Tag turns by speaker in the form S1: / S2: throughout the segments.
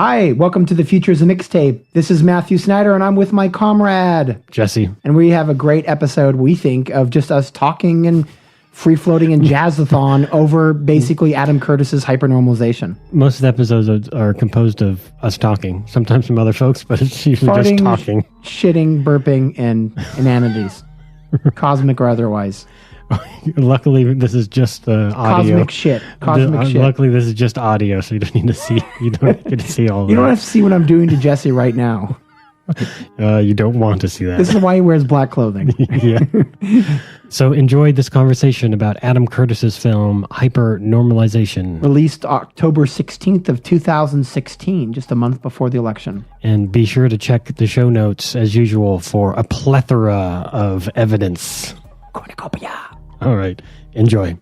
S1: Hi, welcome to the Future Is A Mixtape. This is Matthew Snyder, and I'm with my comrade,
S2: Jesse.
S1: And we have a great episode, we think, of just us talking and free-floating and jazzathon over basically Adam Curtis's HyperNormalisation.
S2: Most of the episodes are composed of us talking, sometimes some other folks, but it's usually
S1: Farting,
S2: just talking.
S1: Shitting, burping, and inanities. Cosmic or otherwise.
S2: Luckily, this is just audio.
S1: Cosmic shit.
S2: Luckily, this is just audio, so you don't need to see. You don't get to see all of that.
S1: You don't have to see what I'm doing to Jesse right now.
S2: You don't want to see that.
S1: This is why he wears black clothing.
S2: Yeah. So enjoy this conversation about Adam Curtis's film HyperNormalisation.
S1: Released October 16th of 2016, just a month before the election.
S2: And be sure to check the show notes, as usual, for a plethora of evidence.
S1: Cornucopia.
S2: All right. Enjoy.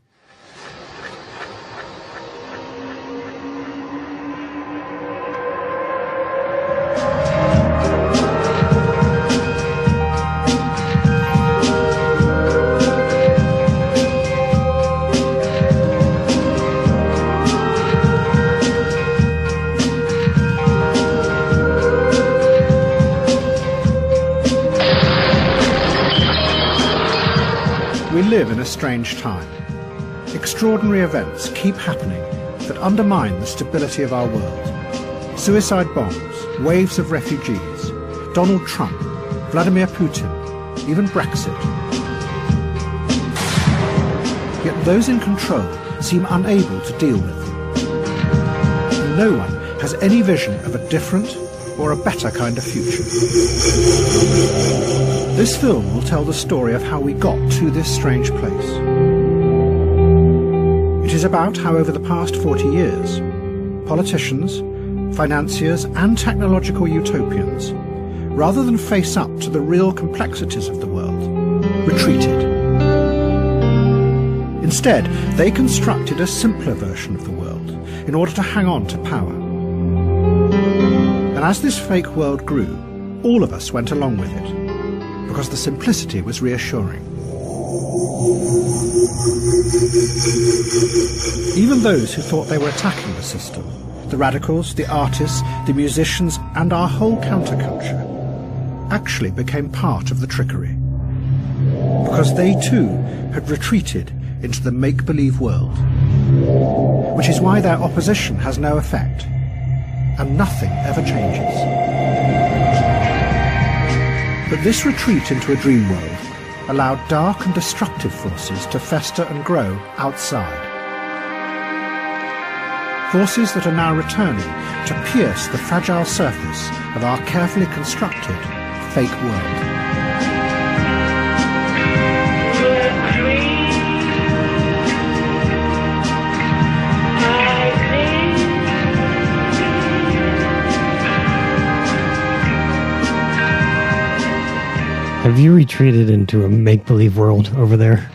S3: We live in a strange time. Extraordinary events keep happening that undermine the stability of our world. Suicide bombs, waves of refugees, Donald Trump, Vladimir Putin, even Brexit. Yet those in control seem unable to deal with them. And no one has any vision of a different or a better kind of future. This film will tell the story of how we got to this strange place. It is about how over the past 40 years, politicians, financiers and technological utopians, rather than face up to the real complexities of the world, retreated. Instead, they constructed a simpler version of the world in order to hang on to power. And as this fake world grew, all of us went along with it, because the simplicity was reassuring. Even those who thought they were attacking the system, the radicals, the artists, the musicians, and our whole counterculture, actually became part of the trickery. Because they too had retreated into the make-believe world. Which is why their opposition has no effect, and nothing ever changes. But this retreat into a dream world allowed dark and destructive forces to fester and grow outside. Forces that are now returning to pierce the fragile surface of our carefully constructed fake world.
S2: Have you retreated into a make-believe world over there?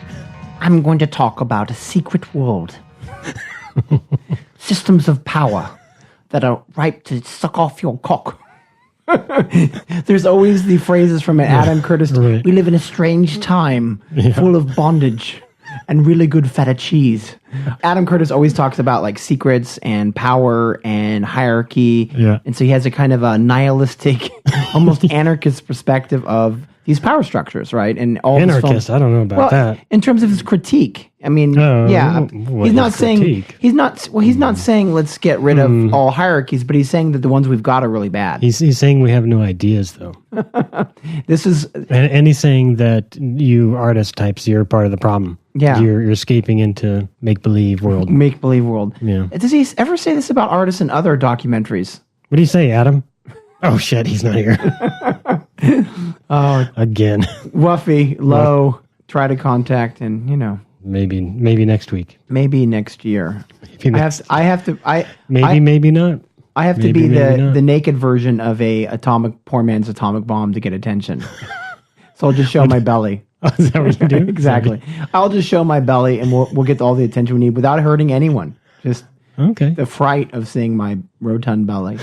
S1: I'm going to talk about a secret world. Systems of power that are ripe to suck off your cock. There's always the phrases from Adam Curtis.
S2: Right.
S1: We live in a strange time full of bondage and really good feta cheese. Adam Curtis always talks about like secrets and power and hierarchy.
S2: Yeah.
S1: And so he has a kind of a nihilistic, almost anarchist perspective of these power structures, right? And all
S2: Anarchist, I don't know about that.
S1: In terms of his critique, I mean, he's not saying he's not saying let's get rid of all hierarchies, but he's saying that the ones we've got are really bad.
S2: He's saying we have no ideas, though.
S1: This is,
S2: and he's saying that you artist types, you're part of the problem.
S1: Yeah,
S2: you're escaping into make-believe world.
S1: Make-believe world.
S2: Yeah.
S1: Does he ever say this about artists in other documentaries?
S2: What do you say, Adam? Oh shit, he's not here.
S1: Oh,
S2: again.
S1: Wuffy, low, try to contact, and
S2: maybe next week.
S1: Maybe next year. Maybe maybe not.
S2: I have
S1: to be the naked version of a poor man's atomic bomb to get attention. So I'll just show my belly.
S2: Oh, is that what you do?
S1: Exactly. I'll just show my belly, and we'll get all the attention we need without hurting anyone. Just the fright of seeing my rotund belly.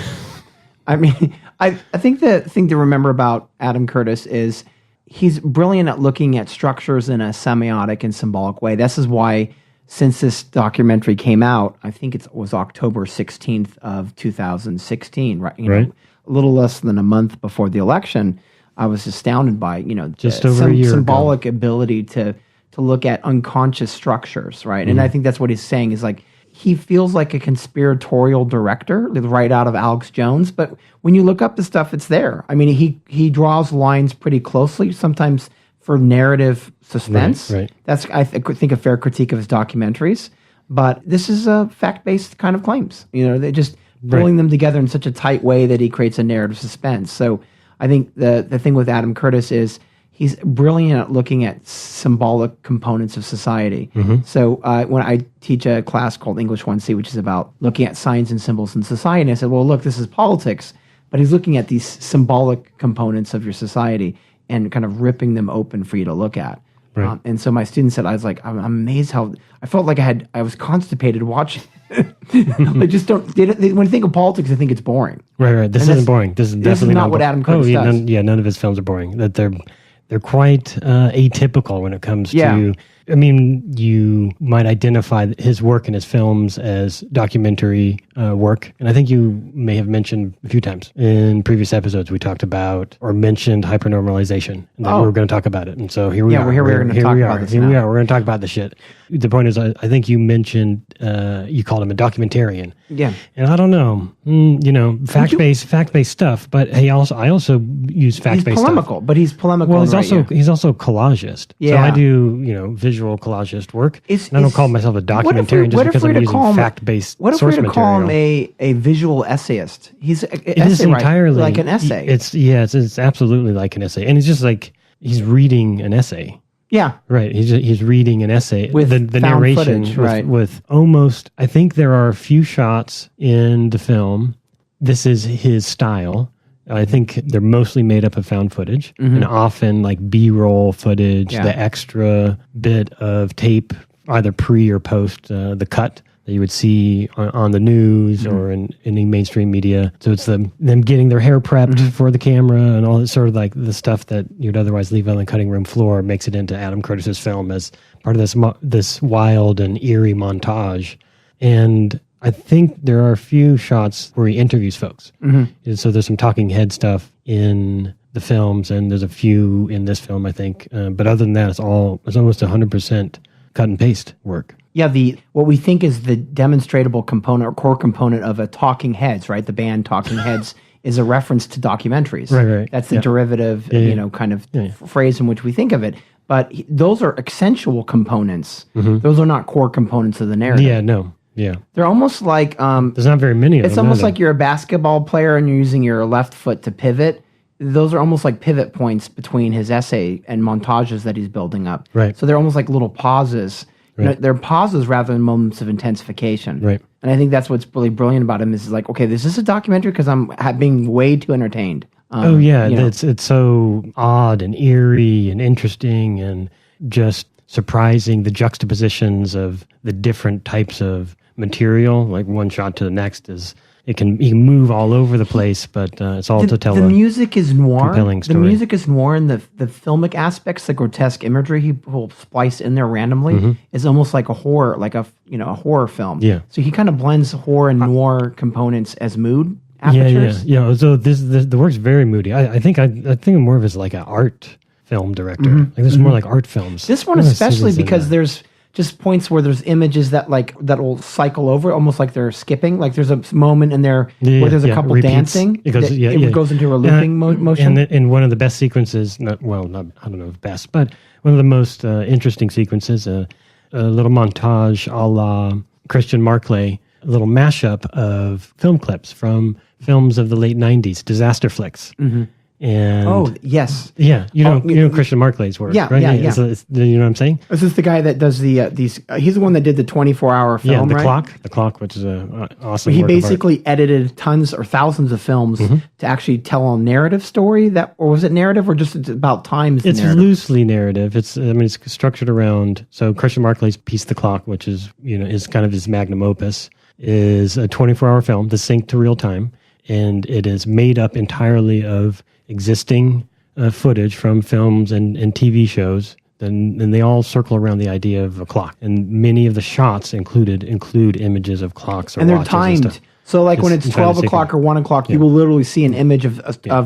S1: I mean, I think the thing to remember about Adam Curtis is he's brilliant at looking at structures in a semiotic and symbolic way. This is why since this documentary came out, I think it was October 16th of 2016, right? Know, a little less than a month before the election, I was astounded by,
S2: just over a year
S1: symbolic
S2: ago.
S1: ability to look at unconscious structures, right? And I think that's what he's saying is like, he feels like a conspiratorial director right out of Alex Jones, but when you look up the stuff, it's there. I mean, he draws lines pretty closely, sometimes for narrative suspense.
S2: Right.
S1: That's, I think, a fair critique of his documentaries. But this is a fact-based kind of claims. They're just pulling them together in such a tight way that he creates a narrative suspense. So I think the thing with Adam Curtis is he's brilliant at looking at symbolic components of society. So when I teach a class called English 1C, which is about looking at signs and symbols in society, I said, well, look, this is politics, but he's looking at these symbolic components of your society and kind of ripping them open for you to look at.
S2: Right.
S1: And so my students said, I'm amazed how I felt like I was constipated watching. They just don't. When you think of politics, they think it's boring.
S2: Right. This isn't boring. This is definitely
S1: not what Adam Curtis does.
S2: None of his films are boring. That they're quite atypical when it comes to. I mean, you might identify his work in his films as documentary work. And I think you may have mentioned a few times in previous episodes, we talked about or mentioned HyperNormalisation. And we were going to talk about it. And so here we are.
S1: We're going to talk about this.
S2: Here we are. We're going to talk about the shit. The point is, I think you mentioned, you called him a documentarian.
S1: Yeah.
S2: And I don't know, fact-based stuff. But hey, I also use fact-based stuff.
S1: He's polemical, but he's polemical.
S2: Well, he's also collagist.
S1: Yeah.
S2: So I do, visual collagist work. And I don't call myself a documentarian just because I'm using fact-based source material.
S1: What if we were to call him a visual essayist? He's
S2: it is entirely
S1: like an essay.
S2: It's absolutely like an essay. And it's just like he's reading an essay.
S1: Yeah.
S2: Right. He's reading an essay
S1: with
S2: the narration
S1: footage,
S2: with almost, I think there are a few shots in the film. This is his style. I think they're mostly made up of found footage and often like B-roll footage, the extra bit of tape, either pre or post the cut that you would see on the news or in any mainstream media. So it's them getting their hair prepped for the camera and all that sort of like the stuff that you'd otherwise leave on the cutting room floor makes it into Adam Curtis's film as part of this wild and eerie montage. And I think there are a few shots where he interviews folks. And so there's some talking head stuff in the films, and there's a few in this film, I think. But other than that, it's almost 100% cut and paste work.
S1: Yeah, what we think is the demonstratable component or core component of a Talking Heads, right? The band Talking Heads is a reference to documentaries.
S2: Right.
S1: That's the derivative, kind of phrase in which we think of it. But those are accentual components. Those are not core components of the narrative.
S2: Yeah, no. Yeah.
S1: They're almost like...
S2: there's not very many of them.
S1: It's almost like you're a basketball player and you're using your left foot to pivot. Those are almost like pivot points between his essay and montages that he's building up.
S2: Right.
S1: So they're almost like little pauses.
S2: Right.
S1: They're pauses rather than moments of intensification.
S2: Right.
S1: And I think that's what's really brilliant about him is like, okay, this is a documentary because I'm being way too entertained.
S2: It's so odd and eerie and interesting and just surprising, the juxtapositions of the different types of material, like one shot to the next is he can move all over the place, but it's all to tell
S1: the music is noir.
S2: Compelling story.
S1: The music is noir, and the filmic aspects, the grotesque imagery he will splice in there randomly is almost like a horror, like a horror film.
S2: Yeah.
S1: So he kind of blends horror and noir components as mood apertures.
S2: Yeah. So the work's very moody. I think more of as like an art film director. Like this is more like art films.
S1: This one especially because there's just points where there's images that will cycle over, almost like they're skipping. Like there's a moment in there where there's a couple dancing. It goes into a looping motion.
S2: And in one of the best sequences, I don't know if best, but one of the most interesting sequences, a little montage a la Christian Marclay, a little mashup of film clips from films of the late 90s, disaster flicks. And
S1: you
S2: know Christian Marclay's work, right?
S1: Yeah.
S2: You know what I'm saying?
S1: Is this the guy that does these? He's the one that did the 24-hour film,
S2: the
S1: right?
S2: The Clock, which is an awesome.
S1: He basically edited tons or thousands of films to actually tell a narrative story. Or was it narrative, or just about times?
S2: It's loosely narrative. It's structured around. So Christian Marclay's piece, The Clock, which is is kind of his magnum opus, is a 24-hour film to sync to real time, and it is made up entirely of existing footage from films and TV shows And they all circle around the idea of a clock. And many of the shots include images of clocks or
S1: and they're
S2: watches
S1: timed.
S2: and stuff.
S1: So like when it's 12 o'clock or 1 o'clock, you will literally see an image of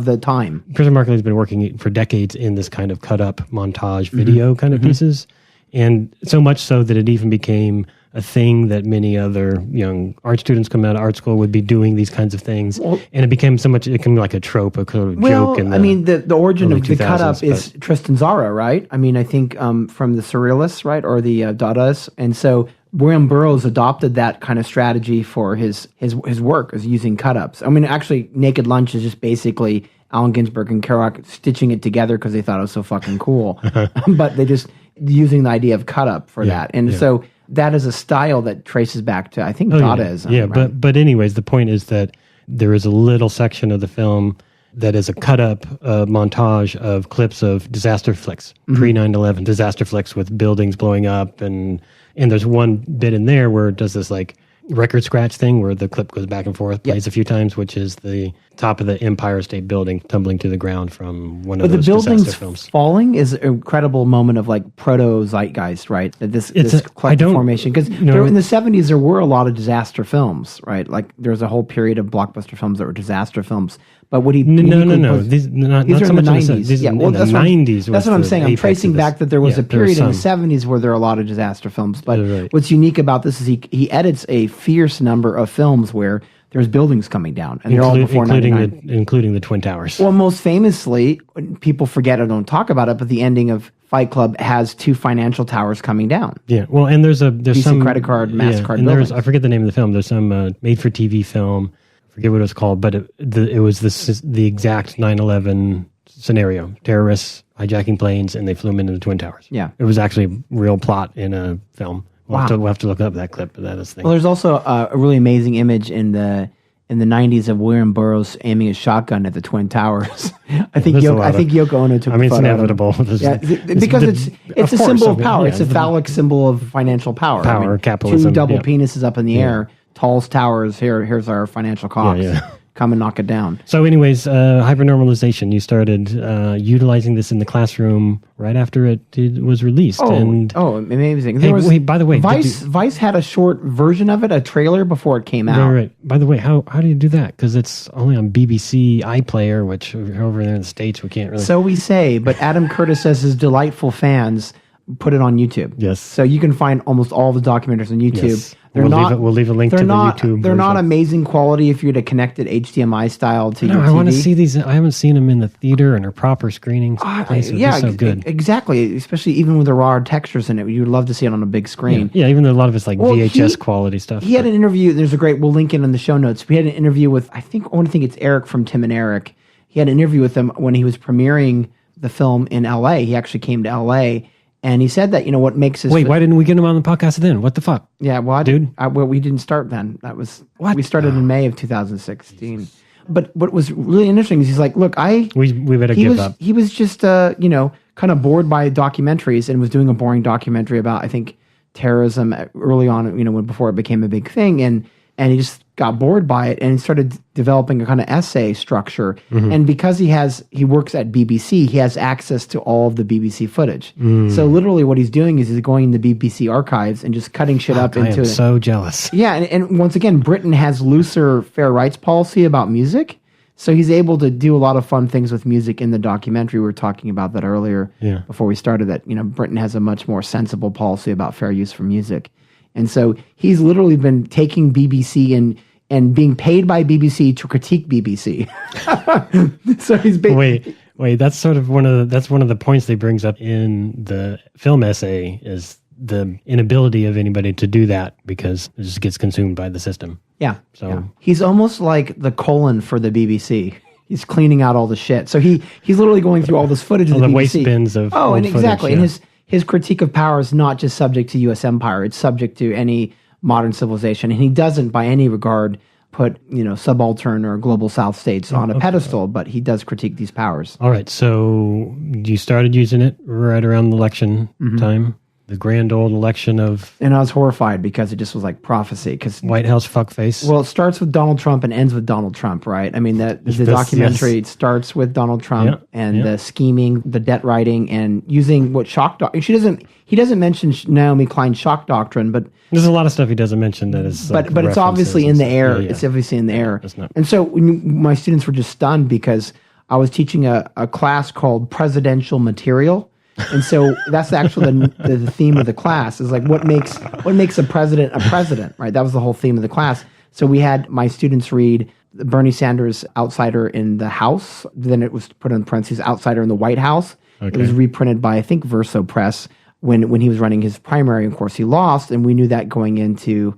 S1: the time.
S2: Christopher Markley has been working for decades in this kind of cut-up montage video kind of pieces. And so much so that it even became a thing that many other young art students coming out of art school would be doing these kinds of things. Well, and it became like a trope, a kind of joke.
S1: The origin of the cut-up is Tristan Tzara, right? I mean, I think from the Surrealists, right? Or the Dadaists. And so William Burroughs adopted that kind of strategy for his work, is using cut-ups. I mean, actually, Naked Lunch is just basically Allen Ginsberg and Kerouac stitching it together because they thought it was so fucking cool. But they just using the idea of cut-up for that. And so that is a style that traces back to, I think, Dadaism.
S2: Yeah,
S1: right?
S2: but anyways, the point is that there is a little section of the film that is a cut-up montage of clips of disaster flicks, pre-9/11 disaster flicks with buildings blowing up, and there's one bit in there where it does this like record scratch thing where the clip goes back and forth, plays a few times, which is the top of the Empire State Building tumbling to the ground from one of those disaster films.
S1: Falling is an incredible moment of like proto-zeitgeist, right? That this collective formation. Because in the 70s, there were a lot of disaster films, right? Like there was a whole period of blockbuster films that were disaster films. But what he...
S2: No. These are
S1: in the 90s.
S2: These in the 90s.
S1: That's what I'm saying. I'm tracing back that there was a period in the 70s where there were a lot of disaster films. But what's unique about this is he edits a fierce number of films where there's buildings coming down, and they're all before 99.
S2: Including the Twin Towers.
S1: Well, most famously, people forget or don't talk about it, but the ending of Fight Club has two financial towers coming down.
S2: Yeah, well, and there's some
S1: credit card, MasterCard
S2: buildings. I forget the name of the film. There's some made-for-TV film. I forget what it was called, but it was the exact 9/11 scenario. Terrorists hijacking planes, and they flew them into the Twin Towers.
S1: Yeah.
S2: It was actually a real plot in a film. We'll have to look up that clip, but that is the thing.
S1: Well, there's also a really amazing image in the 90s of William Burroughs aiming a shotgun at the Twin Towers. I think Yoko Ono took.
S2: I mean, it's inevitable.
S1: Because it's a symbol of power. It's a phallic symbol of financial power.
S2: Capitalism.
S1: Two double penises up in the air, tallest towers. Here's our financial cocks. Come and knock it down.
S2: So anyways, HyperNormalisation, you started utilizing this in the classroom right after it was released.
S1: Amazing.
S2: By the way,
S1: Vice had a short version of it, a trailer before it came out.
S2: Right. By the way, how do you do that? Because it's only on BBC iPlayer, which over there in the States, we can't really...
S1: So we say, but Adam Curtis says his delightful fans put it on YouTube.
S2: Yes.
S1: So you can find almost all the documentaries on YouTube.
S2: Yes. We'll leave a link to the YouTube
S1: They're not amazing quality if you're to connect it HDMI style to your TV.
S2: I want to see these. I haven't seen them in the theater and a proper screening place. They're so good.
S1: Exactly. Especially even with the raw textures in it. You'd love to see it on a big screen.
S2: Yeah, even though a lot of it's like VHS quality stuff.
S1: He had an interview. We'll link it in the show notes. We had an interview with, I want to think it's Eric from Tim and Eric. He had an interview with him when he was premiering the film in LA. He actually came to LA. And he said that, what makes us...
S2: Wait, why didn't we get him on the podcast then? What the fuck?
S1: Yeah, well,
S2: dude.
S1: We didn't start then. That was...
S2: What?
S1: We started in May of 2016. But what was really interesting is he's like, look,
S2: we better give up.
S1: He was just, kind of bored by documentaries and was doing a boring documentary about, I think, terrorism early on, before it became a big thing. And he just got bored by it and he started developing a kind of essay structure. Mm-hmm. And because he works at BBC, he has access to all of the BBC footage. So literally what he's doing is he's going in the BBC archives and just cutting shit up into it.
S2: I am so jealous.
S1: Yeah, and once again, Britain has looser fair rights policy about music. So he's able to do a lot of fun things with music in the documentary. We were talking about that earlier before we started, that Britain has a much more sensible policy about fair use for music. And so he's literally been taking BBC and being paid by BBC to critique BBC. So he's
S2: wait. That's sort of one of the points they brings up in the film essay is the inability of anybody to do that because it just gets consumed by the system.
S1: Yeah. So he's almost like the colon for the BBC. He's cleaning out all the shit. So he's literally going through all this footage of the BBC.
S2: Waste bins of
S1: and
S2: footage,
S1: exactly. Yeah. And his critique of power is not just subject to U.S. empire. It's subject to any modern civilization. And he doesn't, by any regard, put, subaltern or global South states on a pedestal, but he does critique these powers.
S2: All right. So you started using it right around the election time. the grand old election of...
S1: And I was horrified because it just was like prophecy. Because
S2: White House fuckface.
S1: Well, it starts with Donald Trump and ends with Donald Trump, right? I mean, the documentary starts with Donald Trump and the scheming, the debt writing, and using what shock doctrine. He doesn't mention Naomi Klein's shock doctrine, but
S2: there's a lot of stuff he doesn't mention that is.
S1: But it's obviously in the air. Yeah. It's obviously in the air. And so my students were just stunned because I was teaching a class called Presidential Material. And so that's actually the theme of the class is like what makes a president, right? That was the whole theme of the class. So we had my students read Bernie Sanders' Outsider in the House. Then it was put in parentheses, Outsider in the White House. Okay. It was reprinted by, I think, Verso Press when he was running his primary. Of course, he lost, and we knew that going into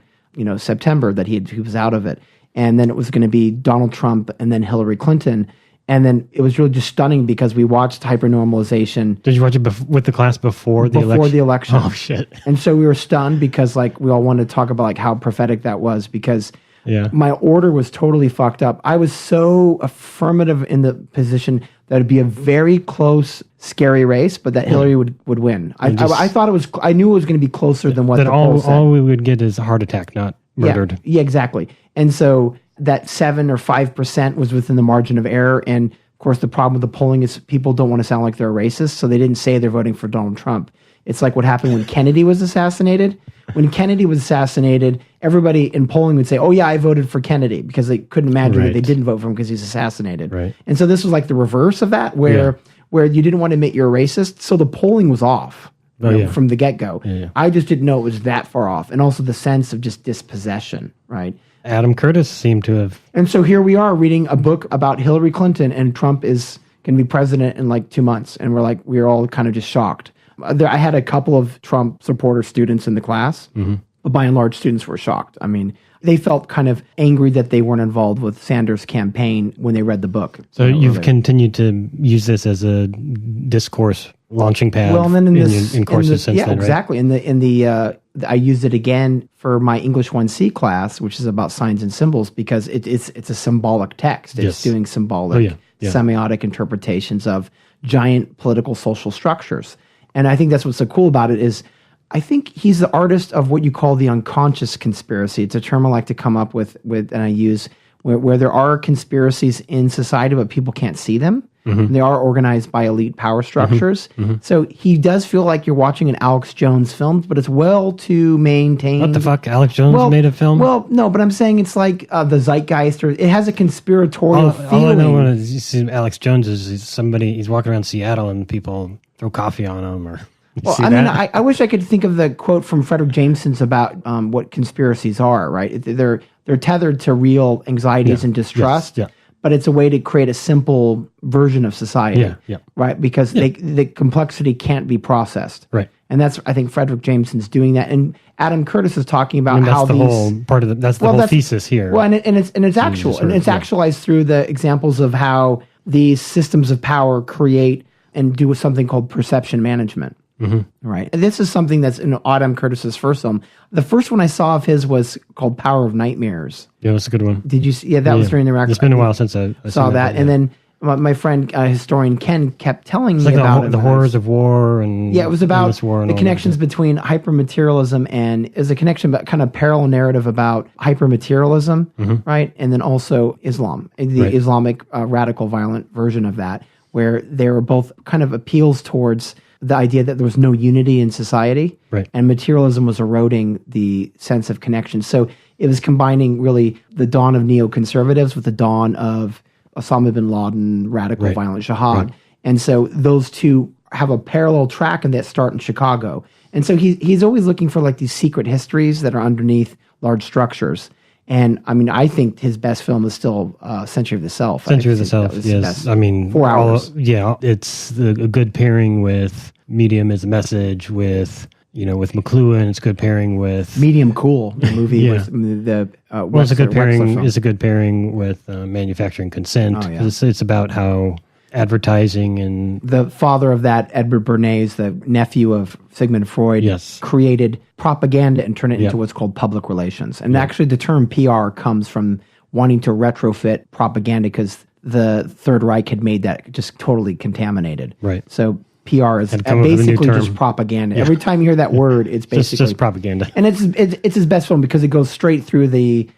S1: September that he was out of it. And then it was going to be Donald Trump and then Hillary Clinton. And then it was really just stunning because we watched HyperNormalisation.
S2: Did you watch it with the class before the election?
S1: Before the election.
S2: Oh, shit.
S1: And so we were stunned because we all wanted to talk about how prophetic that was because my order was totally fucked up. I was so affirmative in the position that it'd be a very close, scary race, but that Hillary would win. I thought I knew it was going to be closer than what the poll said.
S2: All we would get is a heart attack, not murdered.
S1: Yeah, exactly. And so that 7 or 5% was within the margin of error. And of course, the problem with the polling is people don't want to sound like they're racist, so they didn't say they're voting for Donald Trump. It's like what happened when Kennedy was assassinated. When Kennedy was assassinated, everybody in polling would say, "Oh yeah, I voted for Kennedy," because they couldn't imagine that they didn't vote for him because he's assassinated.
S2: Right.
S1: And so this was like the reverse of that, where you didn't want to admit you're a racist, so the polling was off from the get-go.
S2: Yeah.
S1: I just didn't know it was that far off, and also the sense of just dispossession, right?
S2: Adam Curtis seemed to have...
S1: And so here we are reading a book about Hillary Clinton, and Trump is going to be president in like 2 months. And we're all kind of just shocked. I had a couple of Trump supporter students in the class, but by and large, students were shocked. I mean, they felt kind of angry that they weren't involved with Sanders' campaign when they read the book.
S2: So you've continued to use this as a discourse launching pad in courses since then, right?
S1: Exactly. I used it again for my English 1C class, which is about signs and symbols, because it's a symbolic text. It's doing symbolic, semiotic interpretations of giant political social structures. And I think that's what's so cool about it is I think he's the artist of what you call the unconscious conspiracy. It's a term I like to come up with and I use where there are conspiracies in society, but people can't see them. Mm-hmm. They are organized by elite power structures. Mm-hmm. So he does feel like you're watching an Alex Jones film, but it's well to maintain.
S2: What the fuck? Alex Jones made a film?
S1: Well, no, but I'm saying it's like the zeitgeist, or it has a conspiratorial feeling.
S2: All I know when you see Alex Jones is he's walking around Seattle and people throw coffee on him or...
S1: Well, I mean, I wish I could think of the quote from Frederick Jameson's about what conspiracies are, right? They're tethered to real anxieties and distrust, but it's a way to create a simple version of society, right? Because the complexity can't be processed.
S2: Right.
S1: And that's, I think, Frederick Jameson's doing that. And Adam Curtis is talking about
S2: how
S1: these...
S2: whole part of that's the whole thesis here.
S1: Well, and it's actual. And it's actualized through the examples of how these systems of power create and do something called perception management. Mm-hmm. Right. And this is something that's in Adam Curtis's first film. The first one I saw of his was called Power of Nightmares.
S2: Yeah, that's a good one.
S1: Did you see? Yeah, that was during the record.
S2: It's been a while since I
S1: saw that. And then my friend, historian Ken, kept telling me about
S2: the horrors of war. And
S1: it was about the connections between hypermaterialism and is a connection, but kind of parallel narrative about hypermaterialism, right? And then also Islam, the Islamic radical violent version of that, where they were both kind of appeals towards the idea that there was no unity in society, and materialism was eroding the sense of connection. So it was combining really the dawn of neoconservatives with the dawn of Osama bin Laden, radical violent jihad. And so those two have a parallel track and that start in Chicago. And so he's always looking for like these secret histories that are underneath large structures. And I mean, I think his best film is still Century of the Self.
S2: Century of the Self, yes. I mean,
S1: 4 hours.
S2: It's a good pairing with Medium as a Message, with McLuhan. It's a good pairing with
S1: Medium Cool, the movie with the
S2: it's a good pairing. It's a good pairing with Manufacturing Consent. Oh, yeah. It's about how advertising and
S1: the father of that, Edward Bernays, the nephew of Sigmund Freud, created propaganda and turned it into what's called public relations. And actually the term PR comes from wanting to retrofit propaganda because the Third Reich had made that just totally contaminated.
S2: Right.
S1: So PR is basically just propaganda. Yeah. Every time you hear that word, it's basically
S2: just propaganda.
S1: And it's his best film because it goes straight through the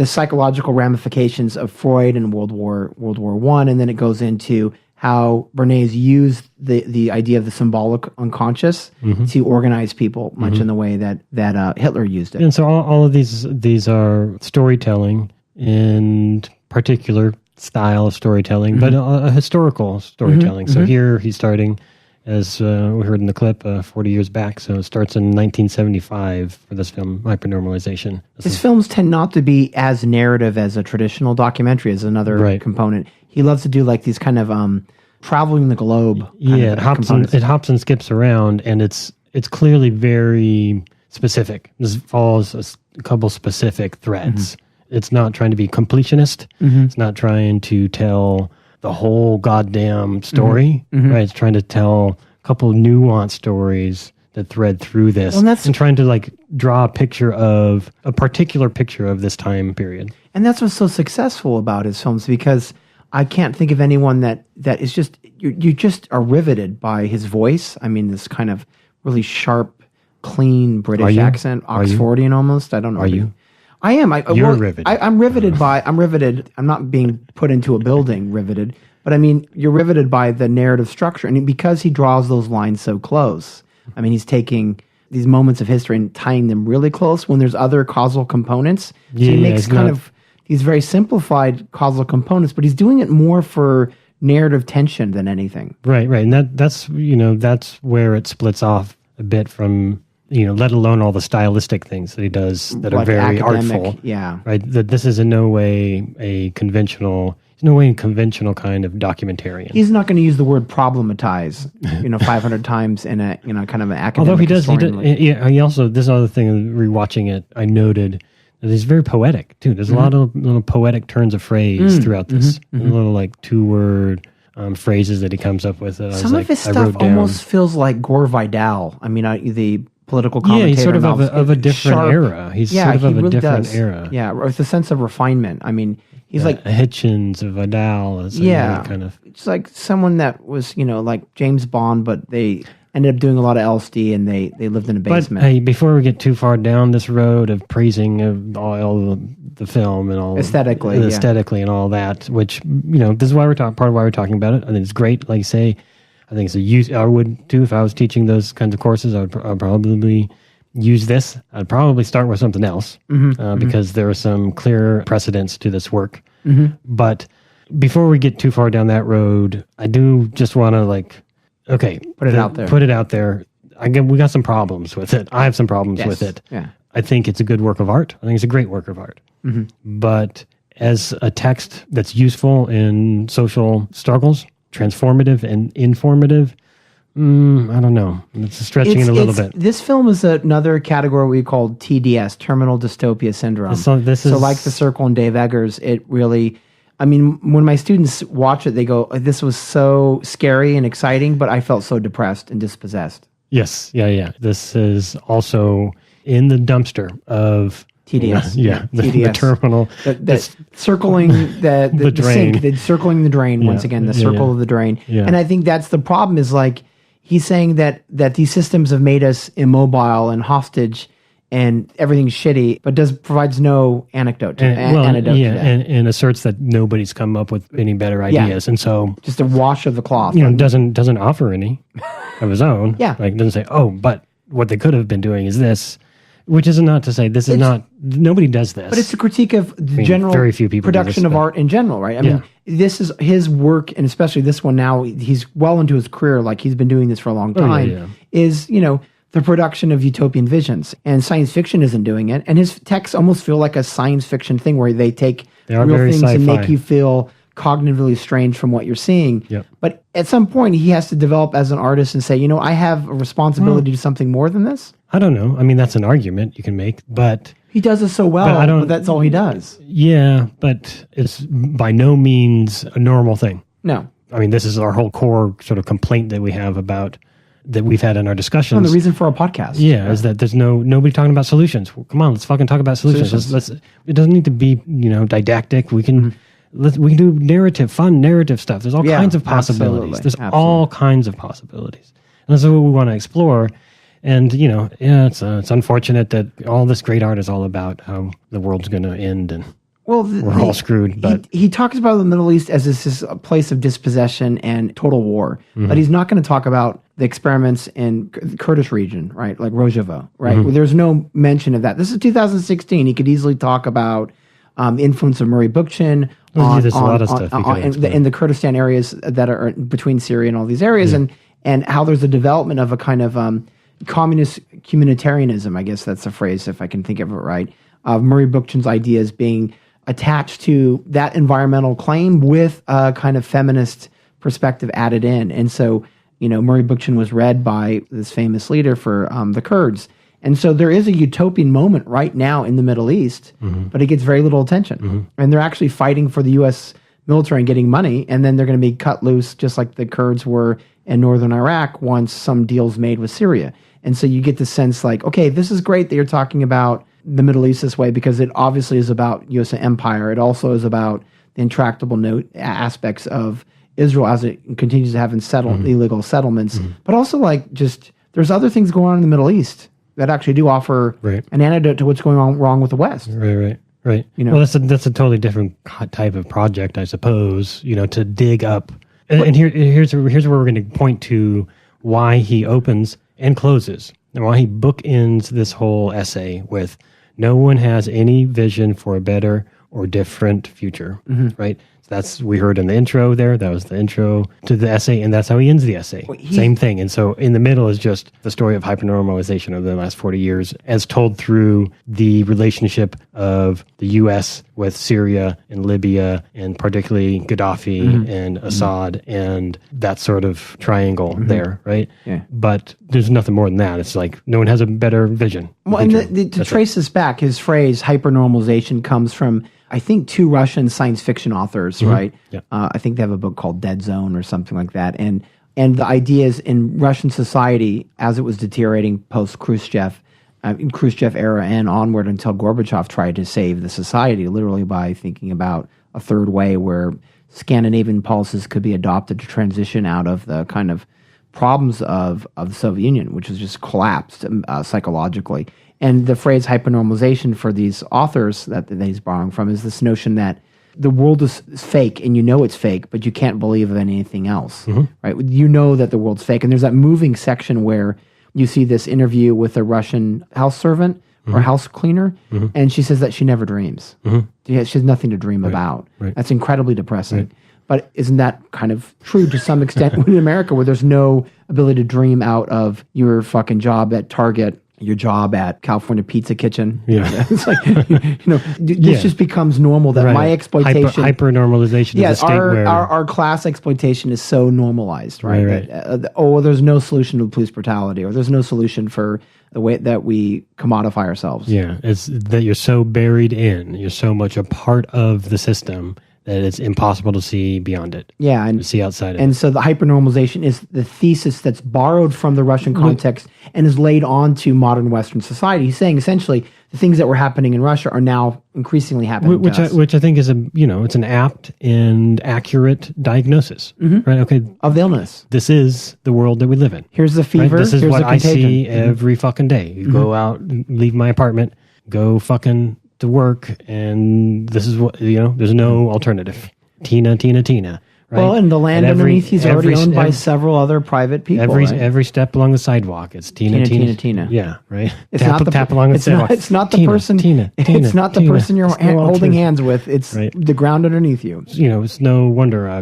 S1: psychological ramifications of Freud and World War I, and then it goes into how Bernays used the idea of the symbolic unconscious to organize people, much in the way that Hitler used it.
S2: And so all of these are storytelling in particular style of storytelling, but a historical storytelling. So here he's starting, as we heard in the clip, 40 years back. So it starts in 1975 for this film, HyperNormalisation.
S1: His films tend not to be as narrative as a traditional documentary, as another component. He loves to do like these kind of traveling the globe.
S2: It hops and skips around, and it's clearly very specific. This follows a couple specific threads. It's not trying to be completionist. It's not trying to tell the whole goddamn story, right? It's trying to tell a couple nuanced stories that thread through this, and trying to like draw a particular picture of this time period.
S1: And that's what's so successful about his films, because I can't think of anyone that is just, you just are riveted by his voice. I mean, this kind of really sharp, clean British accent, Oxfordian almost. I don't know.
S2: Are you?
S1: I am.
S2: You're riveted.
S1: I'm riveted I'm riveted. I'm not being put into a building riveted, but I mean, you're riveted by the narrative structure. And because he draws those lines so close, I mean, he's taking these moments of history and tying them really close when there's other causal components. So he makes these very simplified causal components, but he's doing it more for narrative tension than anything.
S2: Right. And that's where it splits off a bit from, let alone all the stylistic things that he does that are very artful.
S1: Yeah.
S2: Right. That this is in no way a conventional kind of documentarian.
S1: He's not going to use the word problematize, 500 times in a, kind of an academic.
S2: Although he does, he also, this other thing, rewatching it, I noted that he's very poetic too. There's a lot of little poetic turns of phrase throughout this, little like 2-word phrases that he comes up with.
S1: Some of his stuff almost feels like Gore Vidal. I mean, the political commentator.
S2: Yeah, he's sort of a different era. He's sort of a different era.
S1: Yeah, with a sense of refinement. I mean, he's like
S2: Hitchens, Vidal. Kind of.
S1: It's like someone that was, like James Bond, but they ended up doing a lot of LSD and they lived in a basement.
S2: But hey, before we get too far down this road of praising of all the film and all aesthetically and all that, which this is why part of why we're talking about it. I think it's great. Like you say, I think it's a use. I would too if I was teaching those kinds of courses. I'd probably use this. I'd probably start with something else because there are some clear precedents to this work. But before we get too far down that road, I do just want to put it out there. We got some problems with it. I have some problems with it.
S1: Yeah.
S2: I think it's a good work of art. I think it's a great work of art. But as a text that's useful in social struggles, transformative and informative, I don't know. It's stretching it a little bit.
S1: This film is another category we call TDS, Terminal Dystopia Syndrome. So like The Circle and Dave Eggers, it really... I mean, when my students watch it, they go, this was so scary and exciting, but I felt so depressed and dispossessed.
S2: Yes. Yeah. This is also in the dumpster of...
S1: TDS.
S2: The terminal.
S1: Circling the drain. Sink, circling the drain, once again, the circle of the drain. Yeah. And I think that's the problem is like, he's saying that these systems have made us immobile and hostage and everything's shitty, but provides no antidote to that.
S2: And asserts that nobody's come up with any better ideas, and so
S1: just a wash of the cloth.
S2: Doesn't offer any of his own. Doesn't say, but what they could have been doing is this, which is not to say this is not. Nobody does this,
S1: but it's a critique of the general
S2: very few people
S1: production of art in general, right? I mean, this is his work, and especially this one now. He's well into his career, like he's been doing this for a long time. Is the production of utopian visions, and science fiction isn't doing it. And his texts almost feel like a science fiction thing where they take real things sci-fi and make you feel cognitively strange from what you're seeing. But at some point, he has to develop as an artist and say, I have a responsibility to something more than this.
S2: I don't know. I mean, that's an argument you can make, but...
S1: He does it so well, but that's all he does.
S2: Yeah, but it's by no means a normal thing.
S1: No.
S2: I mean, this is our whole core sort of complaint that we have about... that we've had in our discussions.
S1: The reason for our podcast.
S2: Is that there's nobody talking about solutions. Well, come on, let's fucking talk about solutions. It doesn't need to be, didactic. We can, We can do fun narrative stuff. There's all kinds of possibilities. There's all kinds of possibilities. And that's what we want to explore. And, it's unfortunate that all this great art is all about how the world's going to end and we're all screwed. But
S1: he talks about the Middle East as this a place of dispossession and total war. But he's not going to talk about the experiments in the Kurdish region, right? Like Rojava, right? Well, there's no mention of that. This is 2016. He could easily talk about influence of Murray Bookchin in the Kurdistan areas that are between Syria and all these areas, and how there's a development of a kind of communist communitarianism, I guess that's the phrase, if I can think of it right, of Murray Bookchin's ideas being attached to that environmental claim with a kind of feminist perspective added in. And so, Murray Bookchin was read by this famous leader for the Kurds. And so there is a utopian moment right now in the Middle East, but it gets very little attention. And they're actually fighting for the U.S. military and getting money, and then they're going to be cut loose just like the Kurds were in northern Iraq once some deals made with Syria. And so you get the sense like, okay, this is great that you're talking about the Middle East this way because it obviously is about U.S. empire. It also is about the intractable aspects of Israel as it continues to have illegal settlements. But also there's other things going on in the Middle East that actually do offer an antidote to what's going on wrong with the West.
S2: Right. Well, that's a totally different type of project, I suppose, to dig up. And here's where we're going to point to why he opens and closes, and why he bookends this whole essay with no one has any vision for a better or different future, right? So we heard in the intro there, that was the intro to the essay, and that's how he ends the essay. Same thing. And so in the middle is just the story of hypernormalization over the last 40 years as told through the relationship of the U.S. with Syria and Libya, and particularly Gaddafi and Assad, and that sort of triangle there, right? Yeah. But there's nothing more than that. It's like no one has a better vision.
S1: Well, and to trace this back, his phrase hypernormalization comes from, I think, two Russian science fiction authors, right? Yeah. I think they have a book called Dead Zone or something like that. And the idea is in Russian society, as it was deteriorating post-Khrushchev, in Khrushchev era and onward until Gorbachev tried to save the society, literally by thinking about a third way where Scandinavian policies could be adopted to transition out of the kind of problems of the Soviet Union, which has just collapsed psychologically. And the phrase hypernormalization for these authors that he's borrowing from is this notion that the world is fake and it's fake, but you can't believe in anything else, right? You know that the world's fake. And there's that moving section where you see this interview with a Russian house servant or house cleaner, and she says that she never dreams. She has nothing to dream about. That's incredibly depressing. But isn't that kind of true to some extent in America, where there's no ability to dream out of your fucking job at Target, your job at California Pizza Kitchen? Yeah. It's like, this just becomes normal that my exploitation...
S2: Hyper-normalization is a state where...
S1: Our class exploitation is so normalized, right? That, there's no solution to police brutality, or there's no solution for the way that we commodify ourselves.
S2: Yeah, it's that you're so buried in, you're so much a part of the system that it's impossible to see beyond it.
S1: Yeah, and
S2: to see outside of it.
S1: And so the hypernormalization is the thesis that's borrowed from the Russian context and is laid onto modern Western society. He's saying essentially the things that were happening in Russia are now increasingly happening to us.
S2: Which I think is it's an apt and accurate diagnosis, right? Okay,
S1: of illness.
S2: This is the world that we live in.
S1: Here's the fever.
S2: Right? This is
S1: here's
S2: what
S1: the contagion.
S2: I see every fucking day. You go out, leave my apartment, go fucking to work, and this is what there's no alternative. Tina, right?
S1: Well, and the land underneath is already owned by several other private people.
S2: Every step along the sidewalk, it's Tina. Yeah, right.
S1: It's
S2: tap along the sidewalk.
S1: It's not the person. It's not the person you're holding hands with. It's the ground underneath you.
S2: It's no wonder I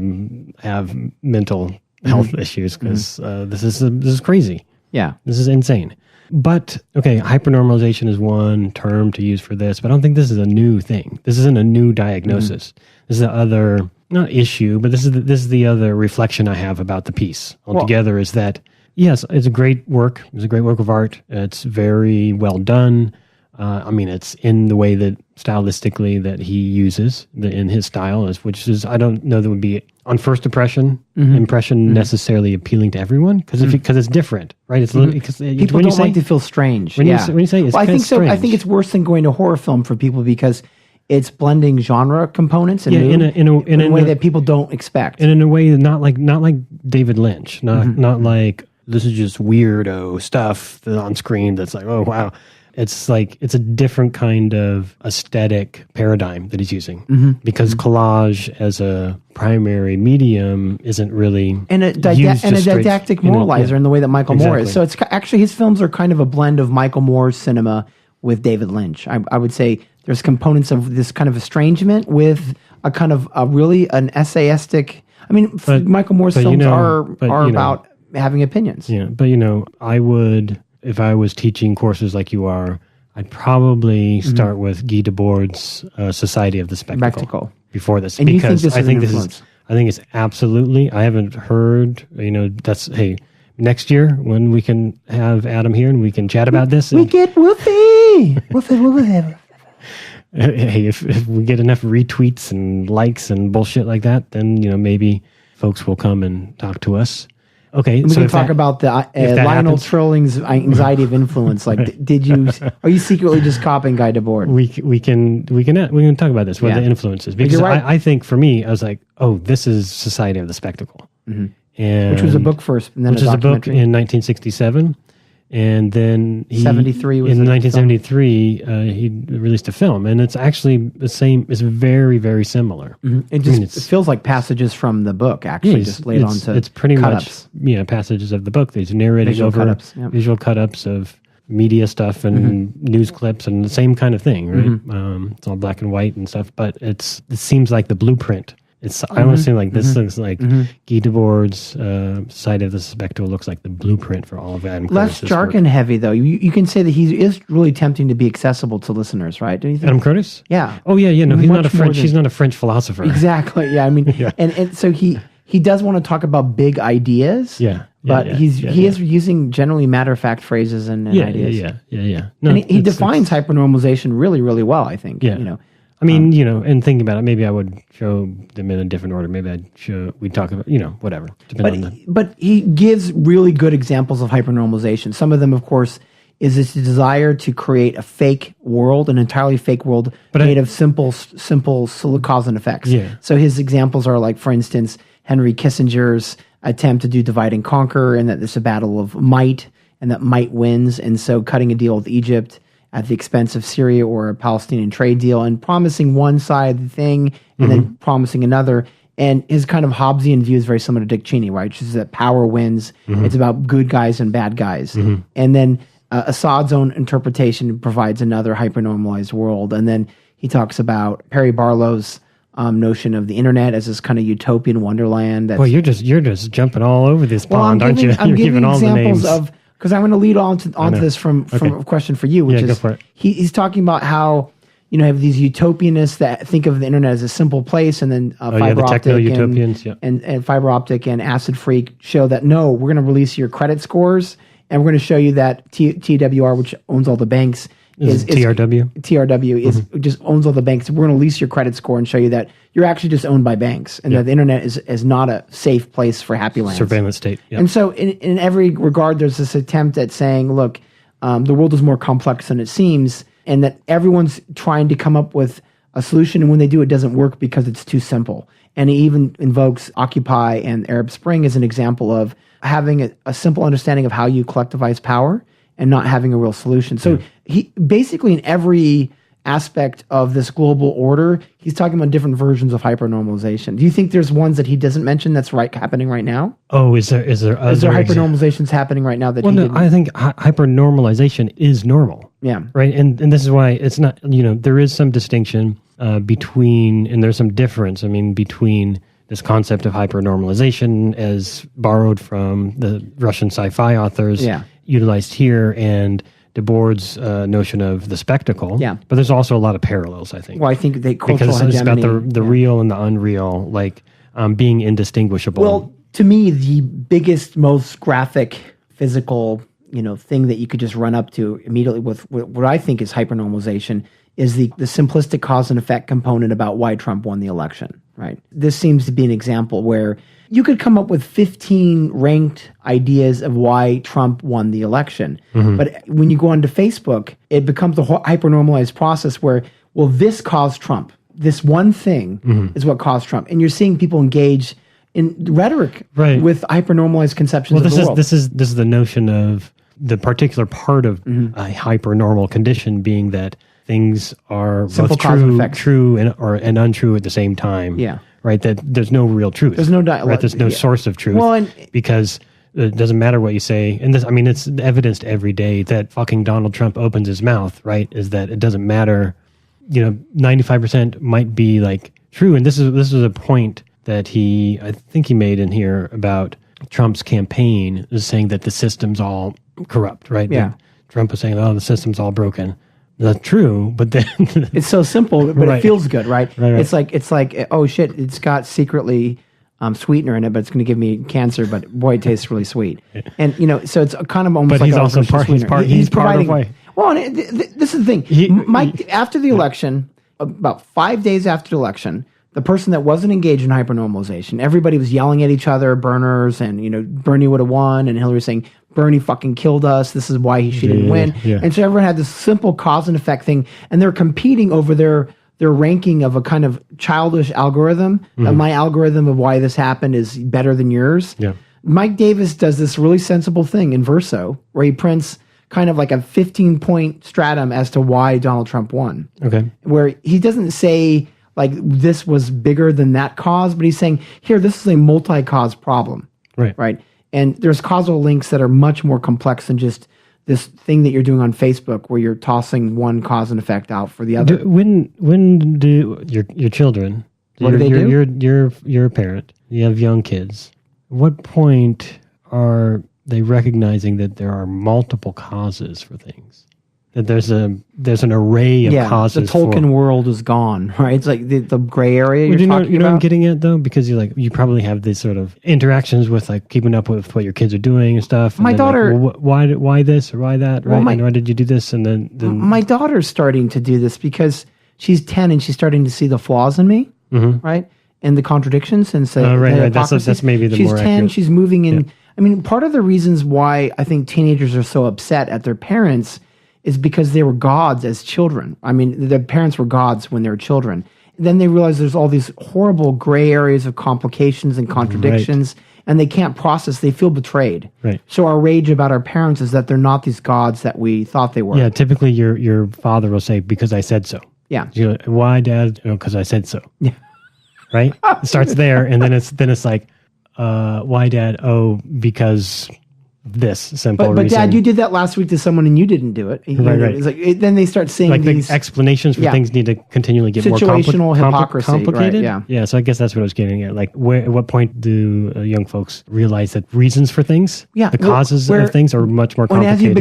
S2: have mental health issues because this is crazy.
S1: Yeah,
S2: this is insane. But, okay, hypernormalization is one term to use for this, but I don't think this is a new thing. This isn't a new diagnosis. This is the other, not issue, but this is the other reflection I have about the piece altogether, is that, yes, it's a great work. It's a great work of art. It's very well done. It's in the way that stylistically that he uses in his style, which is, I don't know that would be on first impression necessarily appealing to everyone because it's different, right? It's because
S1: people don't like to feel strange.
S2: When you say it's
S1: I think so.
S2: strange.
S1: I think it's worse than going to a horror film for people because it's blending genre components and
S2: in a
S1: way that people don't expect.
S2: And in a way not like David Lynch, not like this is just weirdo stuff on screen that's like, oh wow. It's like it's a different kind of aesthetic paradigm that he's using because collage as a primary medium isn't really
S1: and a didactic moralizer in the way that Michael Moore is. So it's actually his films are kind of a blend of Michael Moore's cinema with David Lynch. I would say there's components of this kind of estrangement with a kind of really an essayistic. I mean, Michael Moore's films are about having opinions.
S2: Yeah, but I would. If I was teaching courses like you are, I'd probably start with Guy Debord's Society of the Spectacle before this,
S1: and
S2: because
S1: I think
S2: it's absolutely. I haven't heard. That's next year when we can have Adam here and we can chat about this.
S1: We get Woofy.
S2: Hey, if we get enough retweets and likes and bullshit like that, then maybe folks will come and talk to us. Okay,
S1: and we can talk about the Lionel Trilling's anxiety of influence. Like, are you secretly just copying Guy Debord?
S2: We can talk about this. What the influence is, because right. I think for me, I was like, oh, this is Society of the Spectacle, and
S1: which was a book first, and then
S2: which was a book in 1967, and then
S1: 73 was
S2: in 1973 he released a film, and it's actually the same. It's very, very similar.
S1: It just it feels like passages from the book, actually, just laid onto.
S2: It's pretty
S1: cut-ups.
S2: much passages of the book. There's narrating
S1: visual
S2: over
S1: cut-ups,
S2: visual cut-ups of media stuff and news clips and the same kind of thing, right? It's all black and white and stuff, but it seems like the blueprint. I want to say like this looks like Guy Debord's Society of the Spectacle looks like the blueprint for all of Adam
S1: Less
S2: Curtis's
S1: jargon
S2: work.
S1: heavy, though. You can say that he is really tempting to be accessible to listeners, right? Don't you think?
S2: Adam Curtis?
S1: Yeah.
S2: Oh yeah. No, he's not a French. He's not a French philosopher.
S1: Exactly. Yeah. I mean, and so he does want to talk about big ideas.
S2: Yeah.
S1: But he is using generally matter-of-fact phrases and ideas.
S2: Yeah. No,
S1: and he defines hypernormalization really, really well, I think.
S2: Yeah. I mean, and thinking about it, maybe I would show them in a different order. Maybe we'd talk about, whatever.
S1: But he gives really good examples of hypernormalization. Some of them, of course, is this desire to create a fake world, an entirely fake world made of simple cause and effects.
S2: Yeah.
S1: So his examples are like, for instance, Henry Kissinger's attempt to do divide and conquer, and that there's a battle of might, and that might wins. And so cutting a deal with Egypt at the expense of Syria or a Palestinian trade deal, and promising one side the thing and then promising another. And his kind of Hobbesian view is very similar to Dick Cheney, right? Which is that power wins. It's about good guys and bad guys. And then Assad's own interpretation provides another hypernormalized world. And then he talks about Perry Barlow's notion of the internet as this kind of utopian wonderland.
S2: Well, you're just jumping all over this pond, aren't you?
S1: I'm giving
S2: all
S1: examples
S2: the names.
S1: Because I want to lead on to this from a question for you, which is
S2: go for it.
S1: He's talking about how have these utopianists that think of the internet as a simple place, and then fiber optic and fiber optic and acid freak show that no, we're going to release your credit scores, and we're going to show you that TWR, which owns all the banks, is
S2: TRW.
S1: TRW is just owns all the banks. We're going to lease your credit score and show you that you're actually just owned by banks, and that the internet is not a safe place for happy lands.
S2: Surveillance state. Yep.
S1: And so in every regard, there's this attempt at saying, look, the world is more complex than it seems, and that everyone's trying to come up with a solution, and when they do, it doesn't work because it's too simple. And he even invokes Occupy and Arab Spring as an example of having a simple understanding of how you collectivize power and not having a real solution. So he basically, in every aspect of this global order, he's talking about different versions of hypernormalization. Do you think there's ones that he doesn't mention that's happening right now?
S2: Oh, is there
S1: hypernormalizations happening right now that
S2: I think hypernormalization is normal.
S1: Yeah.
S2: Right. And this is why it's not, there is some distinction between, and there's some difference, between this concept of hypernormalization as borrowed from the Russian sci-fi authors, utilized here, and Debord's notion of the spectacle.
S1: Yeah.
S2: But there's also a lot of parallels, I think.
S1: Well, I think they cultural
S2: because
S1: hegemony.
S2: it's about the real and the unreal, like being indistinguishable.
S1: Well, to me, the biggest, most graphic, physical, thing that you could just run up to immediately with what I think is hypernormalization is the simplistic cause and effect component about why Trump won the election, right? This seems to be an example where you could come up with 15 ranked ideas of why Trump won the election. But when you go onto Facebook, it becomes a hypernormalized process where well, this caused Trump. This one thing is what caused Trump. And you're seeing people engage in rhetoric with hypernormalized conceptions of the world.
S2: This is the notion of the particular part of a hypernormal condition being that things are
S1: simple
S2: both true and untrue at the same time.
S1: Yeah.
S2: Right? That there's no real truth.
S1: There's no
S2: right? There's no source of truth. Because it doesn't matter what you say. And this, I mean, it's evidenced every day that fucking Donald Trump opens his mouth, right? Is that it doesn't matter. 95% might be like true. And this is a point that I think he made in here about Trump's campaign, is saying that the system's all corrupt, right?
S1: Yeah.
S2: That Trump was saying, the system's all broken. That's true, but then
S1: it's so simple, but it feels good, right?
S2: Right.
S1: It's like, oh shit, it's got secretly sweetener in it, but it's going to give me cancer. But boy, it tastes really sweet. And so it's kind of almost.
S2: But he's also part of why.
S1: Well, and this is the thing. Mike, after the election, about 5 days after the election, the person that wasn't engaged in hypernormalization, everybody was yelling at each other, burners, and Bernie would have won, and Hillary saying Bernie fucking killed us. This is why she didn't win. Yeah. And so everyone had this simple cause and effect thing, and they're competing over their ranking of a kind of childish algorithm. My algorithm of why this happened is better than yours.
S2: Yeah.
S1: Mike Davis does this really sensible thing in Verso, where he prints kind of like a 15-point stratum as to why Donald Trump won.
S2: Okay.
S1: Where he doesn't say like this was bigger than that cause, but he's saying, here, this is a multi-cause problem.
S2: Right.
S1: Right. And there's causal links that are much more complex than just this thing that you're doing on Facebook where you're tossing one cause and effect out for the other.
S2: When do your children,
S1: what do they do?
S2: You're a parent, you have young kids. What point are they recognizing that there are multiple causes for things? That there's an array of causes.
S1: The Tolkien world is gone, right? It's like the gray area
S2: you know what I'm getting at, though? Because you probably have these sort of interactions with like keeping up with what your kids are doing and stuff. And
S1: my daughter...
S2: Like, why this or why that, right? And why did you do this? And then...
S1: My daughter's starting to do this because she's 10 and she's starting to see the flaws in me, right? And the contradictions and say...
S2: right. That's maybe the more accurate.
S1: She's 10, she's moving in... Yeah. I mean, part of the reasons why I think teenagers are so upset at their parents is because they were gods as children. I mean, their parents were gods when they were children. Then they realize there's all these horrible gray areas of complications and contradictions, and they can't process. They feel betrayed.
S2: Right.
S1: So our rage about our parents is that they're not these gods that we thought they were.
S2: Yeah, typically your father will say, because I said so.
S1: Yeah.
S2: Why, Dad? Because I said so.
S1: Yeah.
S2: Right? It starts there, and then it's like, why, Dad? Oh, because... this simple
S1: but
S2: reason.
S1: Dad, you did that last week to someone and you didn't do it.
S2: Right.
S1: It's like, then they start saying
S2: like
S1: these
S2: the explanations for things need to continually get
S1: situational
S2: more
S1: hypocrisy,
S2: complicated.
S1: Right,
S2: yeah. So I guess that's what I was getting at. Like, at what point do young folks realize that reasons for things, the causes of things, are much more complicated?
S1: As you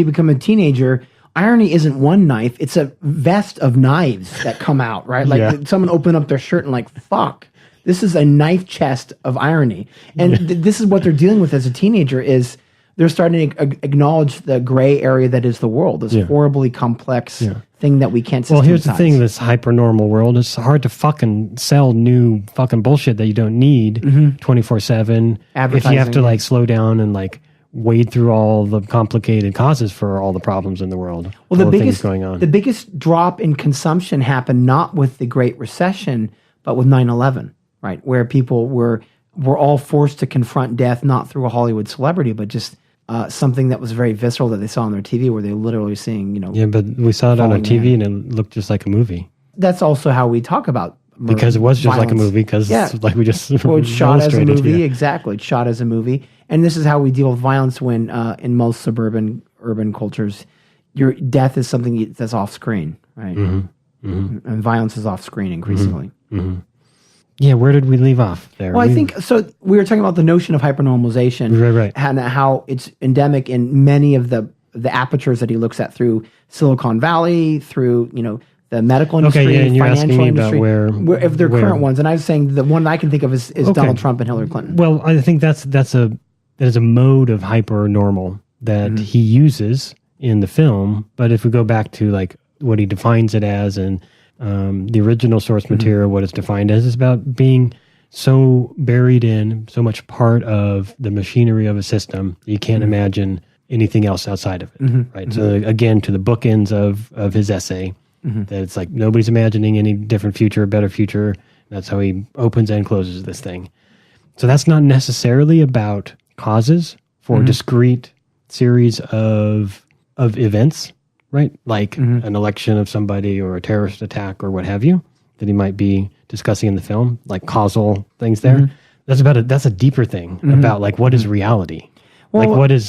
S1: become a teenager, irony isn't one knife; it's a vest of knives that come out. Right, like someone open up their shirt and like, fuck. This is a knife chest of irony. And this is what they're dealing with as a teenager is they're starting to acknowledge the gray area that is the world, this horribly complex thing that we can't systematize.
S2: Well, here's the thing, this hyper-normal world, it's hard to fucking sell new fucking bullshit that you don't need 24/7. If you have to like slow down and like wade through all the complicated causes for all the problems in the world.
S1: Well,
S2: the
S1: biggest drop in consumption happened not with the Great Recession, but with 9/11. Right, where people were all forced to confront death, not through a Hollywood celebrity, but just something that was very visceral that they saw on their TV, where they were literally seeing,
S2: Yeah, but we saw it on a TV and it looked just like a movie.
S1: That's also how we talk about murder,
S2: because it was just
S1: violence.
S2: Like a movie, because like we just
S1: it's shot as a movie, exactly. It's shot as a movie. And this is how we deal with violence when, in most urban cultures, your death is something that's off screen, right? And violence is off screen increasingly.
S2: Yeah, where did we leave off there?
S1: Well, I think, so we were talking about the notion of hypernormalization.
S2: Right.
S1: And how it's endemic in many of the apertures that he looks at through Silicon Valley, through, the medical industry,
S2: and you're
S1: financial
S2: asking me
S1: industry.
S2: About
S1: if they're current ones. And I was saying the one I can think of is Donald Trump and Hillary Clinton.
S2: Well, I think that's a mode of hyper-normal that he uses in the film. But if we go back to like what he defines it as and the original source material, what it's defined as, is about being so buried in, so much part of the machinery of a system, you can't imagine anything else outside of it. Right. So again, to the bookends of his essay, That it's like nobody's imagining any different future, better future. That's how he opens and closes this thing. So that's not necessarily about causes for discrete series of events, right? Like an election of somebody or a terrorist attack or what have you that he might be discussing in the film, like causal things there. That's a deeper thing about like what is reality? Well, like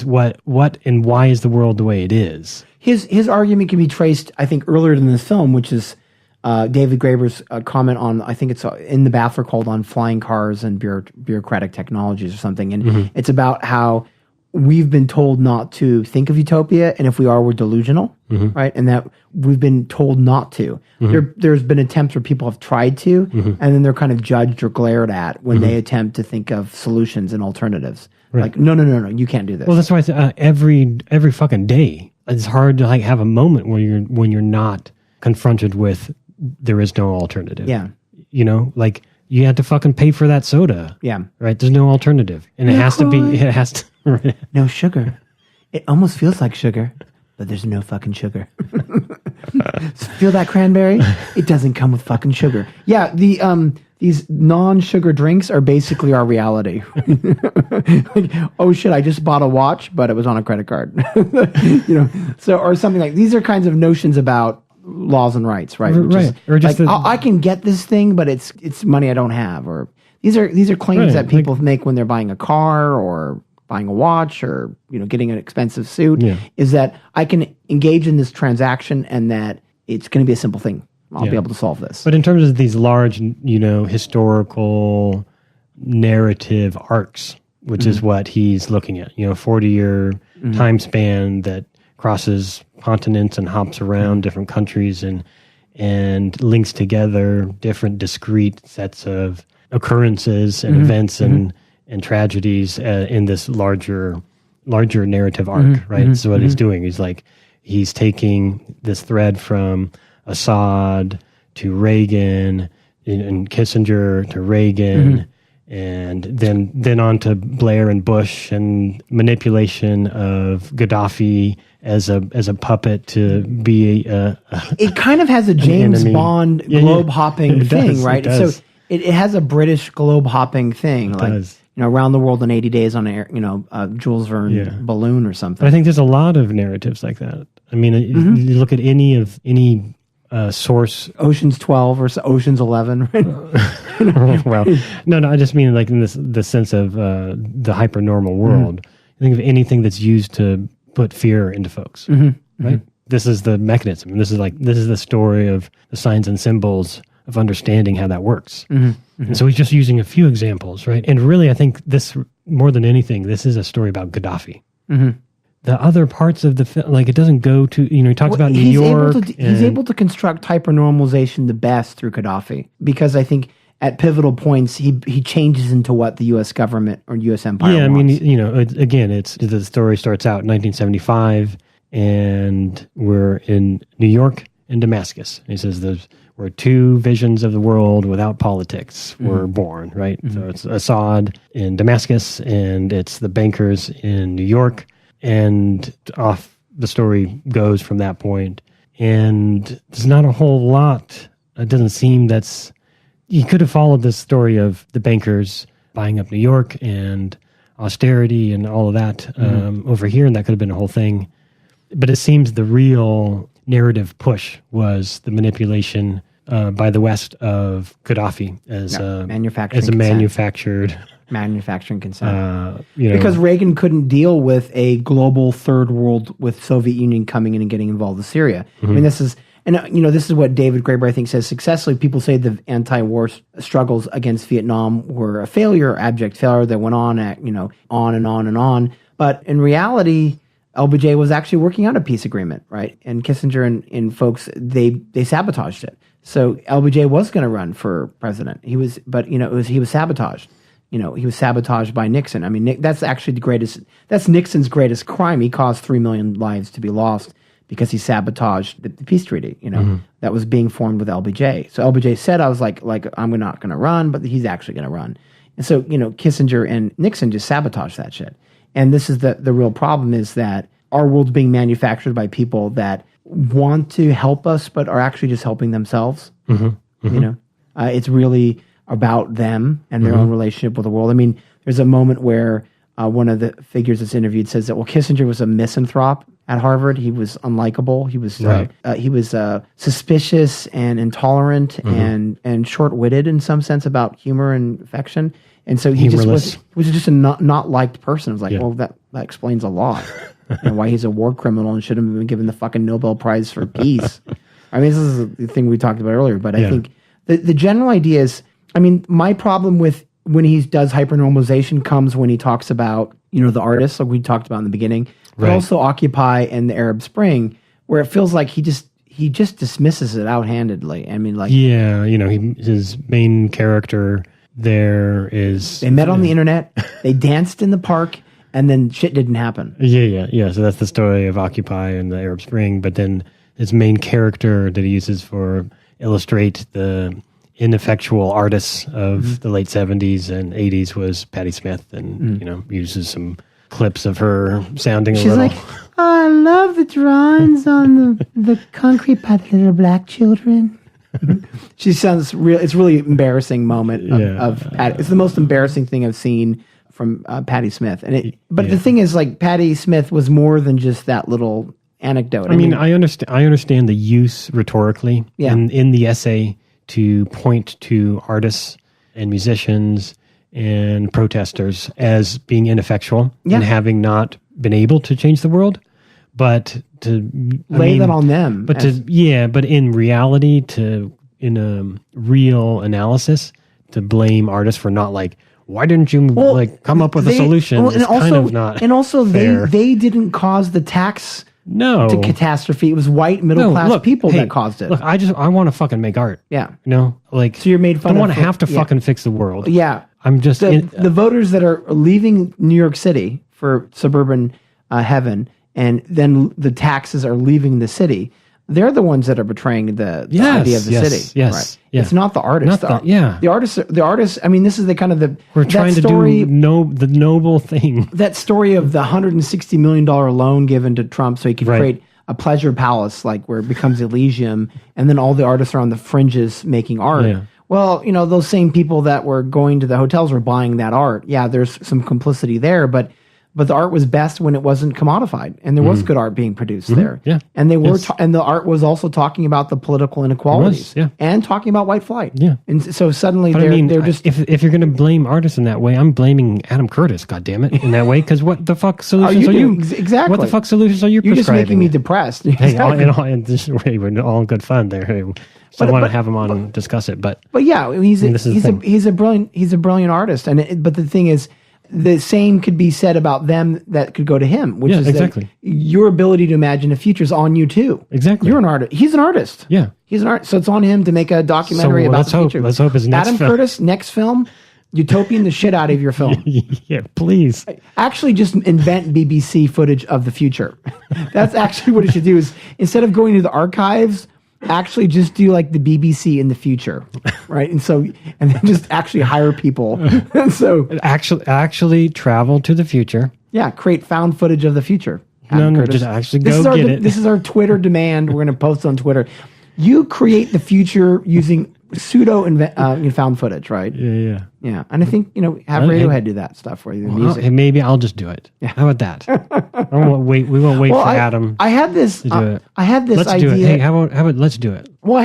S2: what and why is the world the way it is?
S1: His argument can be traced, I think, earlier in this film, which is David Graeber's comment on, I think it's in the BAFTA called on flying cars and bureaucratic technologies or something. And it's about how we've been told not to think of utopia, and if we are, we're delusional, right? And that we've been told not to. There's been attempts where people have tried to, and then they're kind of judged or glared at when they attempt to think of solutions and alternatives. Right. Like, no, you can't do this.
S2: Well, that's why every fucking day, it's hard to like have a moment when you're not confronted with there is no alternative.
S1: Yeah.
S2: You know, like you had to fucking pay for that soda.
S1: Yeah.
S2: Right? There's no alternative. And it has to.
S1: No sugar. It almost feels like sugar, but there's no fucking sugar. Feel that cranberry? It doesn't come with fucking sugar. Yeah, these non-sugar drinks are basically our reality. Like, oh shit, I just bought a watch, but it was on a credit card. So or something like these are kinds of notions about laws and rights, right?
S2: Right. Or just
S1: like, I can get this thing, but it's money I don't have. Or these are claims that people make when they're buying a car or buying a watch or getting an expensive suit. Is that I can engage in this transaction and that it's going to be a simple thing. I'll be able to solve this.
S2: But in terms of these large, historical narrative arcs, which is what he's looking at, 40-year time span that crosses continents and hops around different countries and links together different discrete sets of occurrences and events and tragedies in this larger narrative arc, right? So what he's doing is like he's taking this thread from Assad to Reagan and Kissinger to Reagan and then on to Blair and Bush and manipulation of Gaddafi as a puppet to be
S1: it kind of has a James Bond globe hopping thing, right? So it has a British globe hopping thing, around the world in 80 days on a Jules Verne balloon or something.
S2: But I think there's a lot of narratives like that. I mean, you look at any source,
S1: Ocean's 12 or Ocean's 11. Right?
S2: Well, no, I just mean like in the sense of the hypernormal world. I think of anything that's used to put fear into folks, right? This is the mechanism. This is the story of the signs and symbols of understanding how that works. And so he's just using a few examples, right? And really, I think this, more than anything, this is a story about Gaddafi. The other parts of the film, like it doesn't go to, he talks about New York.
S1: He's able to construct hypernormalization the best through Gaddafi, because I think at pivotal points, he changes into what the U.S. government or U.S. empire wants.
S2: I mean, again, the story starts out in 1975, and we're in New York and Damascus. And he says where two visions of the world without politics were born, right? So it's Assad in Damascus, and it's the bankers in New York, and off the story goes from that point. And there's not a whole lot. It doesn't seem you could have followed this story of the bankers buying up New York and austerity and all of that over here, and that could have been a whole thing. But it seems the real narrative push was the manipulation by the West of Gaddafi as a
S1: manufacturing consent. Because Reagan couldn't deal with a global third world with Soviet Union coming in and getting involved with Syria. I mean, this is what David Graeber, I think, says successfully. People say the anti-war struggles against Vietnam were a failure, abject failure that went on on and on and on. But in reality, LBJ was actually working out a peace agreement, right? And Kissinger and folks, they sabotaged it. So LBJ was going to run for president. He was sabotaged. He was sabotaged by Nixon. I mean, that's actually that's Nixon's greatest crime. He caused 3 million lives to be lost because he sabotaged the peace treaty, that was being formed with LBJ. So LBJ said, I was like, I'm not going to run, but he's actually going to run. And so, Kissinger and Nixon just sabotaged that shit. And this is the real problem, is that our world's being manufactured by people that want to help us, but are actually just helping themselves. You know, it's really about them and their own relationship with the world. I mean, there's a moment where one of the figures that's interviewed says that, well, Kissinger was a misanthrope at Harvard. He was unlikable. He was suspicious and intolerant and short-witted in some sense about humor and affection. And so he was just a not liked person. It was like, well, that explains a lot. And why he's a war criminal and shouldn't have been given the fucking Nobel Prize for Peace. I mean, this is the thing we talked about earlier, but I think the general idea is, I mean, my problem with when he does hypernormalization comes when he talks about, you know, the artists, like we talked about in the beginning, but also Occupy and the Arab Spring, where it feels like he just dismisses it outhandedly. I mean, like,
S2: yeah, you know, his main character there is,
S1: they met on the internet, they danced in the park, and then shit didn't happen.
S2: Yeah. So that's the story of Occupy and the Arab Spring. But then his main character that he uses for illustrate the ineffectual artists of the late 70s and 80s was Patti Smith, and you know, uses some clips of her sounding
S1: She's
S2: a little.
S1: She's like, oh, I love the drawings on the concrete by the little black children. She sounds real. It's really embarrassing moment of Patti. It's the most embarrassing thing I've seen from Patti Smith. But the thing is, like, Patti Smith was more than just that little anecdote.
S2: I mean, I understand the use rhetorically in the essay to point to artists and musicians and protesters as being ineffectual and having not been able to change the world, but to
S1: lay that on them.
S2: But but in reality, in a real analysis, to blame artists for not, like, why didn't you come up with a solution?
S1: Well, and
S2: it's kind of not fair.
S1: They didn't cause the tax
S2: to
S1: catastrophe. It was white middle class people that caused it.
S2: Look, I want to fucking make art.
S1: Yeah.
S2: You know, like,
S1: so you're made fun
S2: I don't
S1: of.
S2: want to have to fucking fix the world.
S1: Yeah.
S2: I'm just
S1: the voters that are leaving New York City for suburban heaven, and then the taxes are leaving the city. They're the ones that are betraying the idea of the city.
S2: Yes.
S1: Right? Yeah. It's not the artists. The artists. I mean, this is the kind of
S2: we're trying to do the noble thing.
S1: That story of the $160 million loan given to Trump so he could create a pleasure palace, like where it becomes Elysium, and then all the artists are on the fringes making art. Yeah. Well, you know, those same people that were going to the hotels were buying that art. Yeah, there's some complicity there, but the art was best when it wasn't commodified, and there was good art being produced there.
S2: Yeah,
S1: and they were, and the art was also talking about the political inequalities, and talking about white flight. Yeah, and so suddenly they're just.
S2: If you're going to blame artists in that way, I'm blaming Adam Curtis. God damn it, in that way, because what the fuck solutions are you?
S1: Exactly.
S2: What the fuck solutions are you prescribing?
S1: You're just making me depressed.
S2: Hey, in this way, we're all good fun there. So I want to have him on and discuss it, but
S1: yeah, he's a brilliant artist, but the thing is, the same could be said about them that could go to him, which is that your ability to imagine a future is on you too.
S2: Exactly.
S1: You're an artist. He's an artist.
S2: Yeah.
S1: He's an artist. So it's on him to make a documentary about the future.
S2: Let's hope his next
S1: Adam Curtis, next film, utopian the shit out of your film.
S2: Yeah, please.
S1: Actually, just invent BBC footage of the future. That's actually what it should do, is instead of going to the archives, actually just do like the BBC in the future, right? And then just actually hire people. And so
S2: actually travel to the future.
S1: Yeah, create found footage of the future.
S2: Just actually go get it.
S1: This is our Twitter demand. We're going to post on Twitter. You create the future using pseudo found footage, right?
S2: Yeah.
S1: And I think, have Radiohead do that stuff for you.
S2: Music. Maybe I'll just do it. Yeah. How about that? We won't wait for Adam.
S1: I had this.
S2: To do it.
S1: I had this
S2: let's
S1: idea.
S2: Do it. Hey, how about let's do it?
S1: Well, I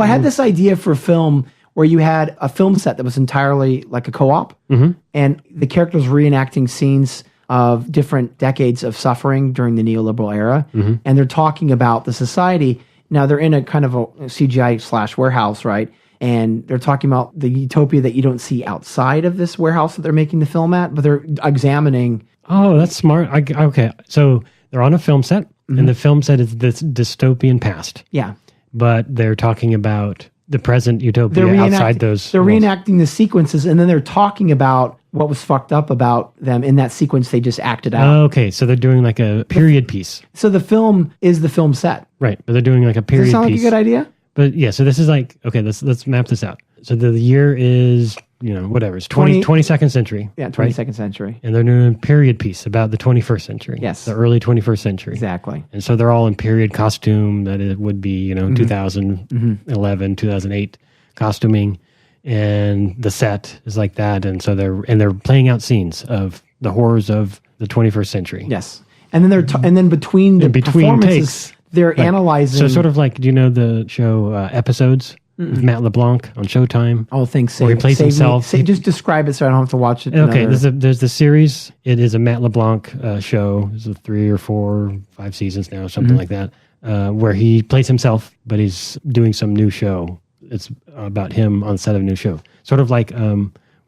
S1: had this idea for film where you had a film set that was entirely like a co-op, and the characters reenacting scenes of different decades of suffering during the neoliberal era, and they're talking about the society. Now they're in a kind of a CGI / warehouse, right? And they're talking about the utopia that you don't see outside of this warehouse that they're making the film at, but they're examining.
S2: Oh, that's smart. Okay, so they're on a film set, and the film set is this dystopian past.
S1: Yeah.
S2: But they're talking about the present utopia outside those.
S1: They're reenacting the sequences, and then they're talking about what was fucked up about them in that sequence they just acted out.
S2: Okay, so they're doing like a period piece.
S1: So the film is the film set.
S2: Right, but they're doing like a period piece.
S1: Does that sound like a good idea?
S2: But yeah, so this is like, okay, let's map this out. So the year is, whatever. It's 22nd century.
S1: Yeah, 22nd century.
S2: And they're doing a period piece about the 21st century.
S1: Yes.
S2: The early 21st century.
S1: Exactly.
S2: And so they're all in period costume that it would be, 2011, 2008 costuming. And the set is like that. And so they're playing out scenes of the horrors of the 21st century.
S1: Yes. And then between performances,
S2: takes,
S1: they're analyzing.
S2: So sort of like, do you know the show Episodes? With Matt LeBlanc on Showtime.
S1: Oh, thanks.
S2: Where he plays himself.
S1: Just describe it so I don't have to watch it.
S2: Okay, there's the series. It is a Matt LeBlanc show. It's 3 or 4, 5 seasons now, something like that, where he plays himself, but he's doing some new show. It's about him on the set of a new show. Sort of like,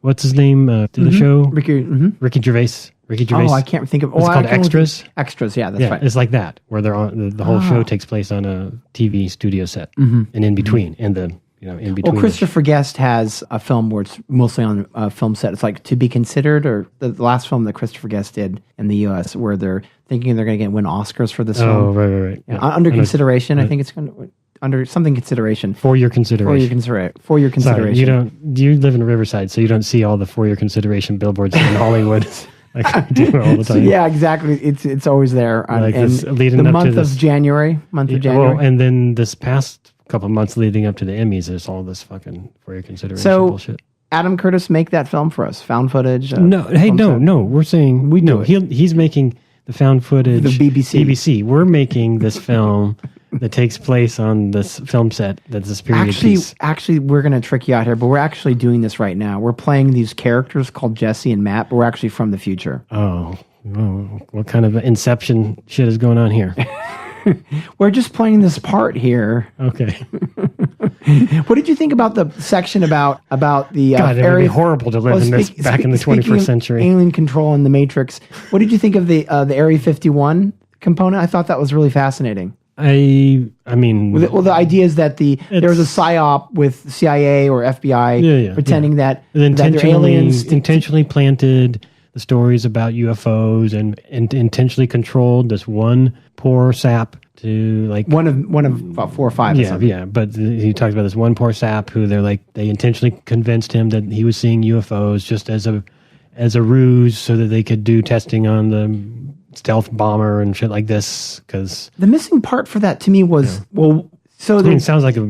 S2: what's his name to the show? Ricky Gervais.
S1: Oh, I can't think of.
S2: It's called Extras.
S1: Extras, yeah, that's right.
S2: It's like that, where they're on the whole show takes place on a TV studio set, and in between, in between.
S1: Well, Christopher Guest has a film where it's mostly on a film set. It's like To Be Considered, or the last film that Christopher Guest did in the U.S., where they're thinking they're going to win Oscars for this film.
S2: Oh, right.
S1: Yeah, under consideration, I think it's going to under something consideration.
S2: For your consideration.
S1: For your consideration.
S2: Sorry, you live in Riverside, so you don't see all the for your consideration billboards in Hollywood. Like I do all the time.
S1: Yeah, exactly. It's always there.
S2: Like
S1: and
S2: leading
S1: the
S2: up
S1: month
S2: to
S1: of January.
S2: Well, and then this past couple of months leading up to the Emmys, there's all this fucking for your consideration bullshit.
S1: Adam Curtis, make that film for us. Found footage.
S2: No. We're saying he's making the found footage.
S1: The BBC.
S2: We're making this film that takes place on this film set that's this period piece.
S1: Actually, we're going to trick you out here, but we're actually doing this right now. We're playing these characters called Jesse and Matt, but we're actually from the future.
S2: Oh, what kind of Inception shit is going on here?
S1: We're just playing this part here.
S2: Okay.
S1: What did you think about the section about the
S2: God, it would be horrible to live in this back in the 21st century.
S1: Alien control in the Matrix. What did you think of the Area 51 component? I thought that was really fascinating.
S2: I mean...
S1: Well, the idea is that there was a PSYOP with CIA or FBI pretending that they're aliens.
S2: Intentionally planted the stories about UFOs and intentionally controlled this one poor sap to like...
S1: One of about 4 or 5 or something.
S2: Yeah, but he talks about this one poor sap who they intentionally convinced him that he was seeing UFOs just as a ruse so that they could do testing on the stealth bomber and shit like this. Because
S1: the missing part for that to me was
S2: it sounds like a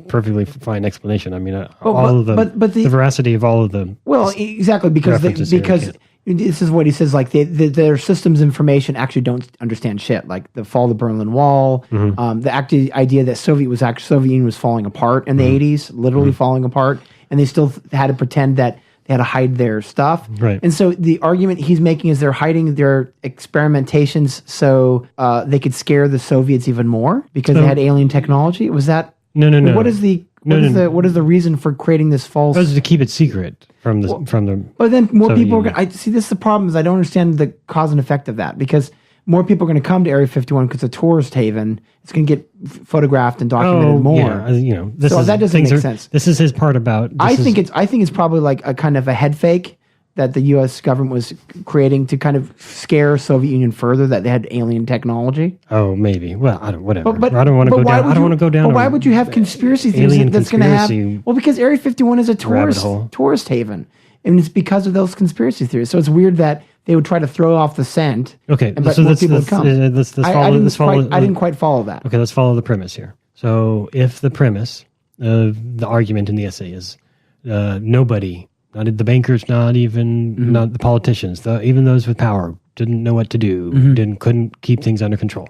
S2: perfectly fine explanation. I mean, the veracity of all of them.
S1: Well, exactly because this is what he says. Like their systems information actually don't understand shit. Like the fall of the Berlin Wall, the idea that Soviet Union was falling apart in the 80s, literally falling apart, and they still had to pretend that they had to hide their stuff.
S2: Right.
S1: And so the argument he's making is they're hiding their experimentations so they could scare the Soviets even more because they had alien technology. Was that...
S2: No.
S1: What is the reason for creating this false...
S2: It was to keep it secret from the...
S1: But then more people are going to... See, this is the problem is I don't understand the cause and effect of that because more people are going to come to Area 51 because it's a tourist haven. It's going to get photographed and documented more.
S2: Yeah,
S1: that doesn't make sense.
S2: This is his part about...
S1: I think it's probably like a kind of a head fake that the U.S. government was creating to kind of scare Soviet Union further that they had alien technology.
S2: Oh, maybe. Well, I don't want to go down.
S1: But why would you have conspiracy theories that's going to have? Well, because Area 51 is a tourist haven, and it's because of those conspiracy theories. So it's weird that they would try to throw off the scent.
S2: Okay,
S1: but more people would come. I didn't quite follow that.
S2: Okay, let's follow the premise here. So if the premise of the argument in the essay is nobody, not the bankers, not the politicians, even those with power, didn't know what to do, couldn't keep things under control.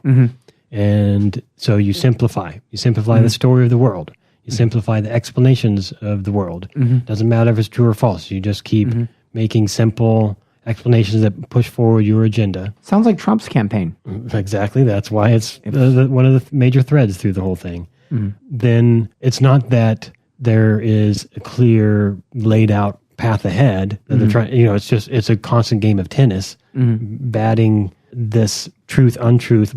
S2: And so you simplify the story of the world. You simplify the explanations of the world. Doesn't matter if it's true or false. You just keep making simple explanations that push forward your agenda.
S1: Sounds like Trump's campaign.
S2: Exactly. That's why it's one of the major threads through the whole thing. Then it's not that there is a clear laid out path ahead that they're trying. It's a constant game of tennis, batting this truth untruth,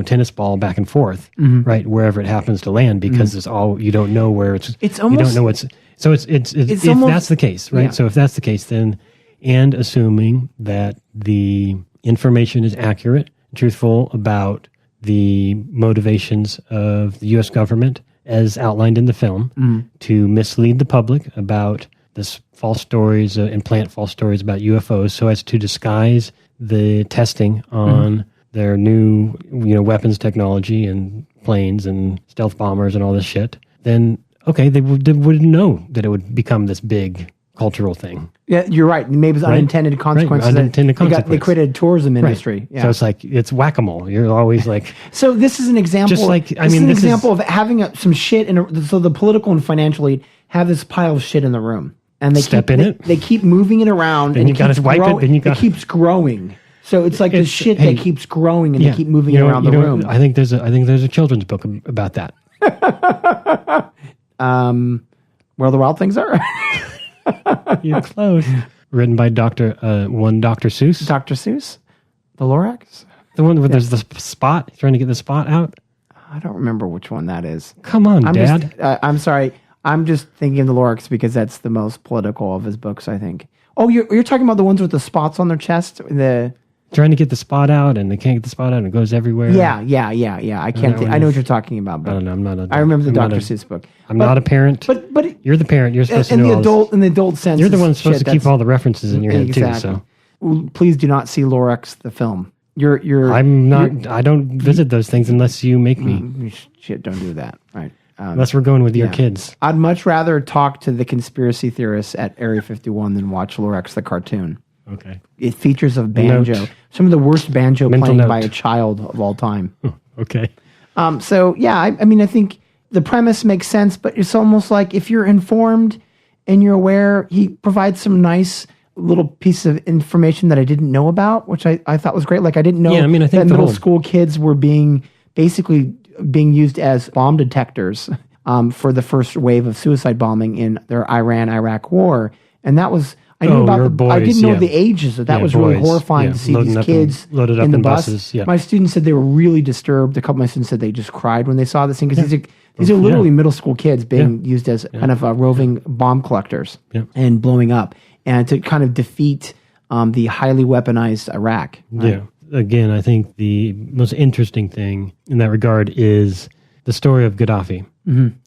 S2: tennis ball back and forth, right wherever it happens to land, because it's all you don't know where it's almost, you don't know what's. So it's if almost, that's the case, right? Yeah. So if that's the case, then and assuming that the information is accurate, truthful about the motivations of the U.S. government as outlined in the film, to mislead the public about this false stories, implant false stories about UFOs, so as to disguise the testing on their new, weapons technology and planes and stealth bombers and all this shit, then okay, they wouldn't know that it would become this big cultural thing.
S1: Yeah, you're right. Maybe it's unintended consequences.
S2: Right. Unintended consequences.
S1: They created a tourism industry.
S2: Right.
S1: Yeah.
S2: So it's like, it's whack-a-mole. You're always like...
S1: So this is an example...
S2: Just like,
S1: this is an example of having some shit so the political and financial elite have this pile of shit in the room. And they keep moving it around.
S2: Then you got to wipe it. Then you got...
S1: It keeps growing. So it's like the shit that keeps growing and they keep moving it around the room.
S2: I think there's a children's book about that.
S1: Where the Wild Things Are.
S2: You're close. Written by Dr. Seuss.
S1: Dr. Seuss? The Lorax?
S2: The one where there's the spot, trying to get the spot out?
S1: I don't remember which one that is.
S2: Come on, Dad.
S1: I'm sorry. I'm just thinking of the Lorax because that's the most political of his books, I think. Oh, you're talking about the ones with the spots on their chest?
S2: Trying to get the spot out, and they can't get the spot out, and it goes everywhere.
S1: Yeah. I can't think. I know what you're talking about. But
S2: I don't know. I'm not.
S1: I remember the Dr. Seuss book.
S2: I'm not a parent.
S1: But
S2: you're the parent. You're supposed to know
S1: in the adult sense.
S2: You're the one supposed to keep all the references in your head too. So
S1: please do not see Lorax the film.
S2: I'm not. I don't visit those things unless you make me.
S1: Shit, don't do that. Right.
S2: Unless we're going with your kids.
S1: I'd much rather talk to the conspiracy theorists at Area 51 than watch Lorax the cartoon.
S2: Okay.
S1: It features a banjo. Note. Some of the worst banjo
S2: Mental
S1: playing
S2: note.
S1: by a child of all time.
S2: Okay.
S1: So, yeah, I mean, I think the premise makes sense, but it's almost like if you're informed and you're aware, he provides some nice little piece of information that I didn't know about, which I thought was great. Like, I didn't know
S2: I think
S1: that middle school kids were being used as bomb detectors for the first wave of suicide bombing in their Iran-Iraq war. And that was... I knew about
S2: boys,
S1: I didn't know the ages. So that was
S2: boys,
S1: really horrifying to see these kids
S2: loaded up
S1: in the bus.
S2: Buses, yeah.
S1: My students said they were really disturbed. A couple of my students said they just cried when they saw this thing because these are literally middle school kids being used as kind of roving bomb collectors and blowing up, and to kind of defeat the highly weaponized Iraq. Right?
S2: Yeah. Again, I think the most interesting thing in that regard is the story of Gaddafi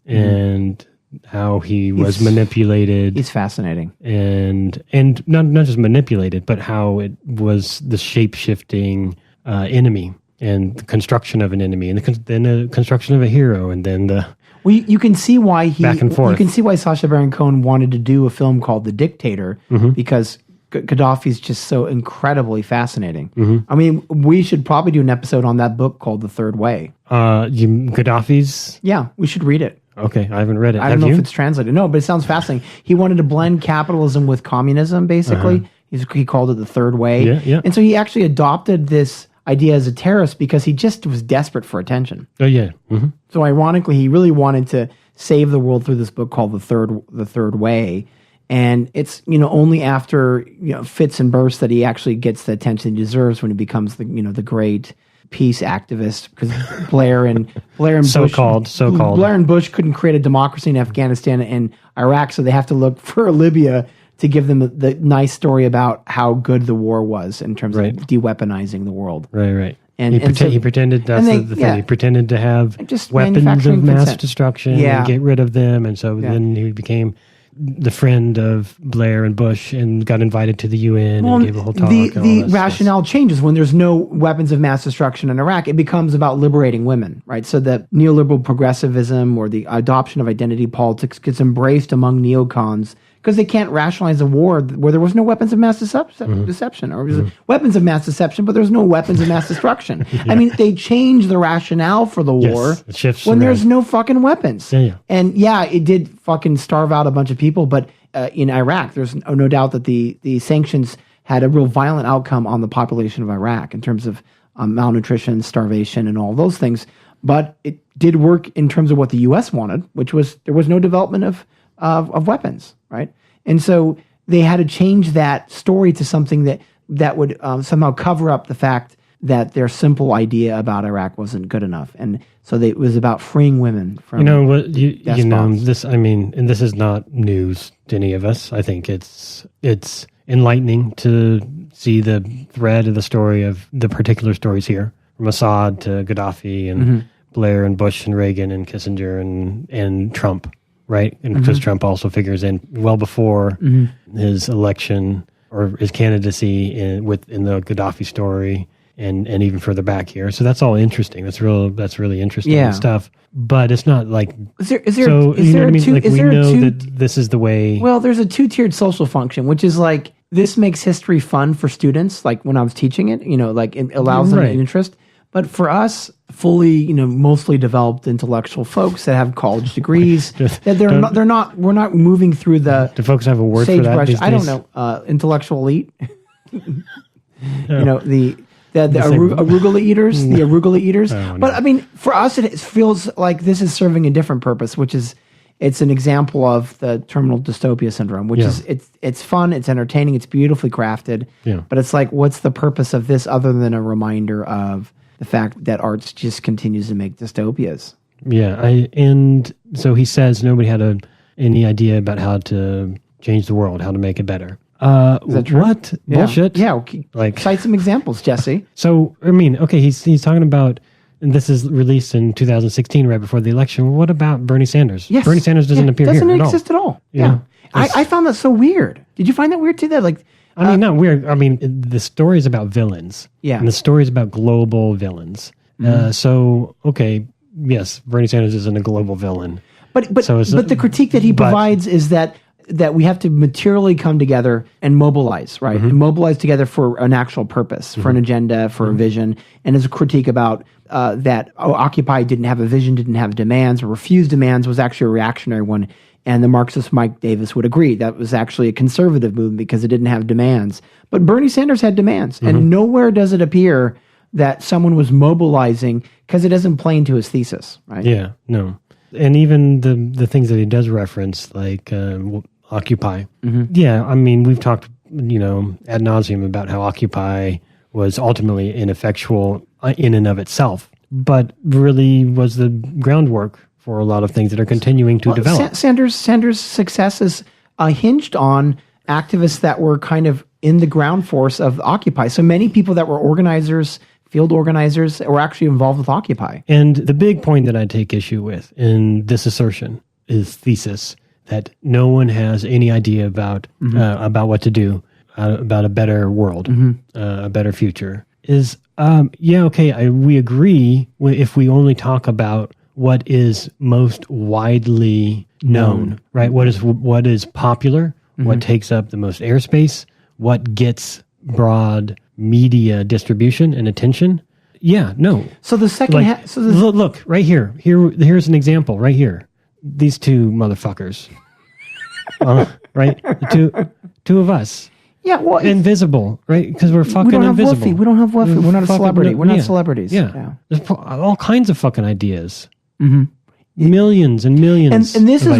S2: and how he was manipulated.
S1: He's fascinating.
S2: And not just manipulated, but how it was the shape-shifting enemy and the construction of an enemy and then the construction of a hero and then the...
S1: Well, you can see why
S2: back and forth.
S1: You can see why Sacha Baron Cohen wanted to do a film called The Dictator because Gaddafi's just so incredibly fascinating. I mean, we should probably do an episode on that book called The Third Way.
S2: Gaddafi's?
S1: Yeah, we should read it.
S2: Okay, I haven't read it.
S1: I don't know if it's translated. No, but it sounds fascinating. He wanted to blend capitalism with communism, basically. He called it the third way.
S2: Yeah.
S1: And so he actually adopted this idea as a terrorist because he just was desperate for attention.
S2: Oh, yeah.
S1: So ironically, he really wanted to save the world through this book called The Third Way. And it's, only after, fits and bursts that he actually gets the attention he deserves when he becomes the great peace activist, because Blair and Bush, Blair and Bush couldn't create a democracy in Afghanistan and Iraq, so they have to look for Libya to give them the nice story about how good the war was in terms of de-weaponizing the world.
S2: Right.
S1: And
S2: he pretended that's the thing. He pretended to have just weapons of mass destruction and get rid of them, and so then he became the friend of Blair and Bush and got invited to the UN and gave a whole talk.
S1: The rationale changes when there's no weapons of mass destruction in Iraq. It becomes about liberating women, right? So that neoliberal progressivism or the adoption of identity politics gets embraced among neocons because they can't rationalize a war where there was no weapons of mass deception, or weapons of mass deception, but there's no weapons of mass destruction. I mean, they change the rationale for the war when there's no fucking weapons. And it did fucking starve out a bunch of people, but in Iraq, there's no doubt that the sanctions had a real violent outcome on the population of Iraq in terms of malnutrition, starvation, and all those things. But it did work in terms of what the U.S. wanted, which was there was no development of weapons, right? And so they had to change that story to something that would somehow cover up the fact that their simple idea about Iraq wasn't good enough. And so it was about freeing women from
S2: this. I mean, and this is not news to any of us. I think it's enlightening to see the thread of the story of the particular stories here, from Assad to Gaddafi and Blair and Bush and Reagan and Kissinger and Trump, right? And because Trump also figures in well before his election or his candidacy in the Gaddafi story, and even further back here. So that's all interesting. That's really interesting stuff. But it's not like
S1: is there that
S2: this is the way.
S1: Well, there's a two-tiered social function, which is like this makes history fun for students. Like when I was teaching it, like it allows them an interest. But for us, fully, mostly developed intellectual folks that have college degrees, we're not moving through the.
S2: Do folks have a word for that?
S1: I don't know. Intellectual elite. The arugula eaters, the arugula eaters. Oh, no. But I mean, for us, it feels like this is serving a different purpose, which is it's an example of the terminal dystopia syndrome, which is it's fun, it's entertaining, it's beautifully crafted.
S2: Yeah.
S1: But it's like, what's the purpose of this other than a reminder of the fact that arts just continues to make dystopias?
S2: Yeah, and so he says nobody had any idea about how to change the world, how to make it better.
S1: Is that true?
S2: What?
S1: Yeah.
S2: Bullshit.
S1: Yeah. Okay. Cite some examples, Jesse.
S2: So, I mean, okay, he's talking about, and this is released in 2016, right before the election. What about Bernie Sanders?
S1: Yes.
S2: Bernie Sanders doesn't appear here at all.
S1: Doesn't exist at all. Yeah. I found that so weird. Did you find that weird too? That
S2: not weird. I mean, the story is about villains.
S1: Yeah.
S2: And the story is about global villains. So, okay, yes, Bernie Sanders isn't a global villain.
S1: But the critique that he provides is that we have to materially come together and mobilize, right? And mobilize together for an actual purpose, for an agenda, for a vision. And as a critique about that Occupy didn't have a vision, didn't have demands, or refused demands, was actually a reactionary one. And the Marxist Mike Davis would agree that was actually a conservative movement because it didn't have demands. But Bernie Sanders had demands. And nowhere does it appear that someone was mobilizing because it doesn't play into his thesis, right?
S2: Yeah, no. And even the things that he does reference, like Occupy. Yeah, I mean, we've talked, ad nauseum about how Occupy was ultimately ineffectual in and of itself, but really was the groundwork for a lot of things that are continuing to develop.
S1: Sanders' success is hinged on activists that were kind of in the ground force of Occupy. So many people that were organizers, field organizers, were actually involved with Occupy.
S2: And the big point that I take issue with in this assertion is thesis that no one has any idea about what to do about a better world, a better future. Is we agree if we only talk about what is most widely known, right? What is popular, what takes up the most airspace, what gets broad media distribution and attention. Yeah, no.
S1: So the second
S2: look right here. Here's an example right here. These two motherfuckers, right? The two of us.
S1: Yeah, well,
S2: invisible, right? Because we're fucking invisible.
S1: We don't have Woofy. We're not a celebrity. We're not celebrities.
S2: Yeah. There's all kinds of fucking ideas. Millions and millions.
S1: And this is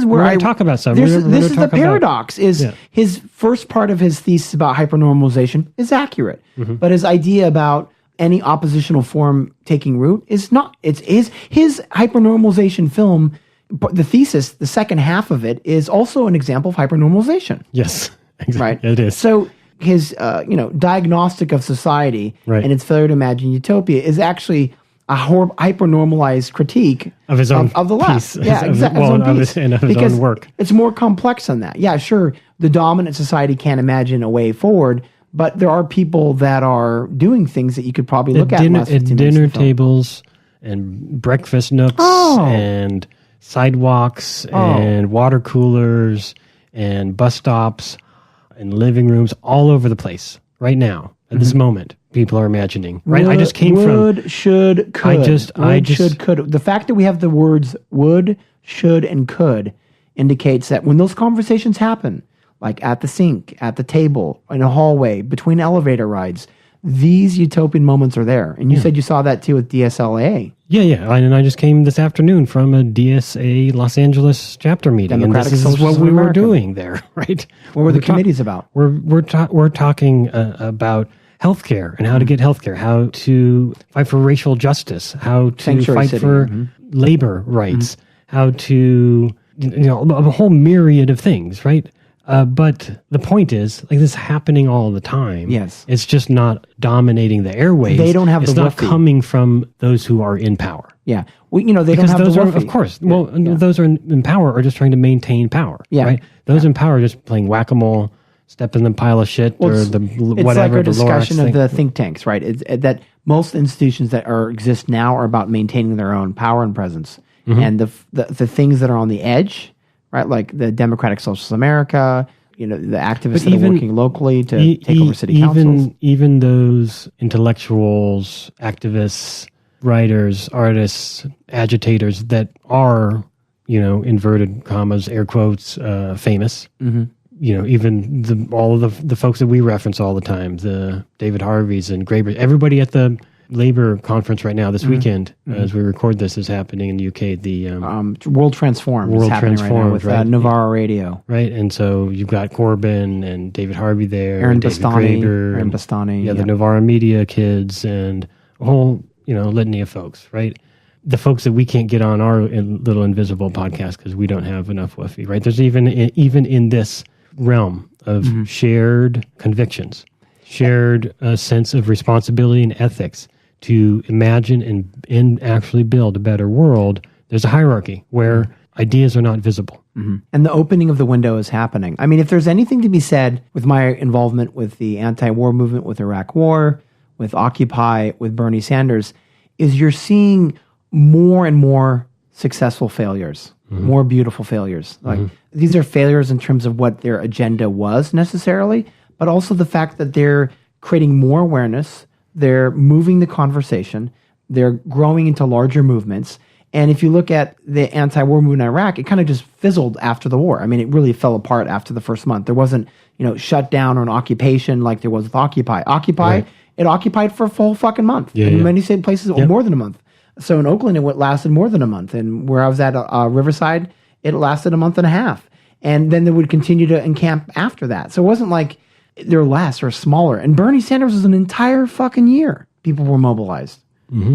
S1: where
S2: I talk about something.
S1: This is the paradox. His first part of his thesis about hypernormalization is accurate, but his idea about any oppositional form taking root is not. It's his hypernormalization film. The thesis, the second half of it, is also an example of hypernormalization.
S2: Yes, exactly.
S1: Right.
S2: It is.
S1: So his diagnostic of society and its failure to imagine utopia is actually a hyper-normalized critique
S2: of his own
S1: of the left.
S2: Piece. Of his own work.
S1: It's more complex than that. Yeah, sure, the dominant society can't imagine a way forward, but there are people that are doing things that you could probably look at
S2: dinner tables and breakfast nooks and sidewalks and water coolers and bus stops and living rooms all over the place right now at this moment. People are imagining, right? I just came from
S1: would, should, could. Should, could. The fact that we have the words would, should, and could indicates that when those conversations happen, like at the sink, at the table, in a hallway, between elevator rides, these utopian moments are there. And you said you saw that too with DSLA.
S2: Yeah. And I just came this afternoon from a DSA Los Angeles chapter meeting.
S1: Democratic
S2: and this is what we were doing there, right?
S1: What were the committees about?
S2: We're talking about healthcare and how to get healthcare, how to fight for racial justice, how to fight for labor rights, how to, a whole myriad of things, right? But the point is, like, this is happening all the time.
S1: Yes.
S2: It's just not dominating the airwaves.
S1: They don't have
S2: it's
S1: the
S2: not
S1: woofy.
S2: coming from those who are in power.
S1: Yeah. Well, they don't
S2: Because
S1: have
S2: those
S1: the
S2: are,
S1: woofy.
S2: of course, well, those are in power are just trying to maintain power.
S1: Yeah.
S2: Right? Those in power are just playing whack-a-mole, step in the pile of shit, or
S1: It's
S2: whatever.
S1: like our
S2: the
S1: discussion
S2: Lorax
S1: of
S2: thing.
S1: the think tanks, right? It's that most institutions that exist now are about maintaining their own power and presence. And the things that are on the edge, right? Like the Democratic Socialist America, the activists that are working locally to take over city councils.
S2: Even those intellectuals, activists, writers, artists, agitators that are, inverted commas, air quotes, famous. Even all of the folks that we reference all the time, the David Harveys and Graeber, everybody at the labor conference right now this weekend, as we record this, is happening in the UK. The
S1: World Transformed is happening right now with Novara Radio.
S2: Right, and so you've got Corbyn and David Harvey there,
S1: Aaron
S2: and David
S1: Bastani,
S2: Graeber,
S1: Aaron Bastani,
S2: the Novara Media kids, and a whole litany of folks, right? The folks that we can't get on our little invisible podcast because we don't have enough woofy, right? There's even in this realm of shared convictions, shared sense of responsibility and ethics to imagine and actually build a better world. There's a hierarchy where ideas are not visible.
S1: And the opening of the window is happening. I mean, if there's anything to be said with my involvement with the anti-war movement, with Iraq War, with Occupy, with Bernie Sanders, is you're seeing more and more successful failures, more beautiful failures. Like these are failures in terms of what their agenda was necessarily, but also the fact that they're creating more awareness, they're moving the conversation, they're growing into larger movements. And if you look at the anti-war movement in Iraq, it kind of just fizzled after the war. I mean, it really fell apart after the first month. There wasn't, shut down or an occupation like there was with Occupy. It occupied for a full fucking month. In many places, more than a month. So in Oakland, it lasted more than a month. And where I was at Riverside, it lasted a month and a half. And then they would continue to encamp after that. So it wasn't like they're less or smaller. And Bernie Sanders was an entire fucking year. People were mobilized.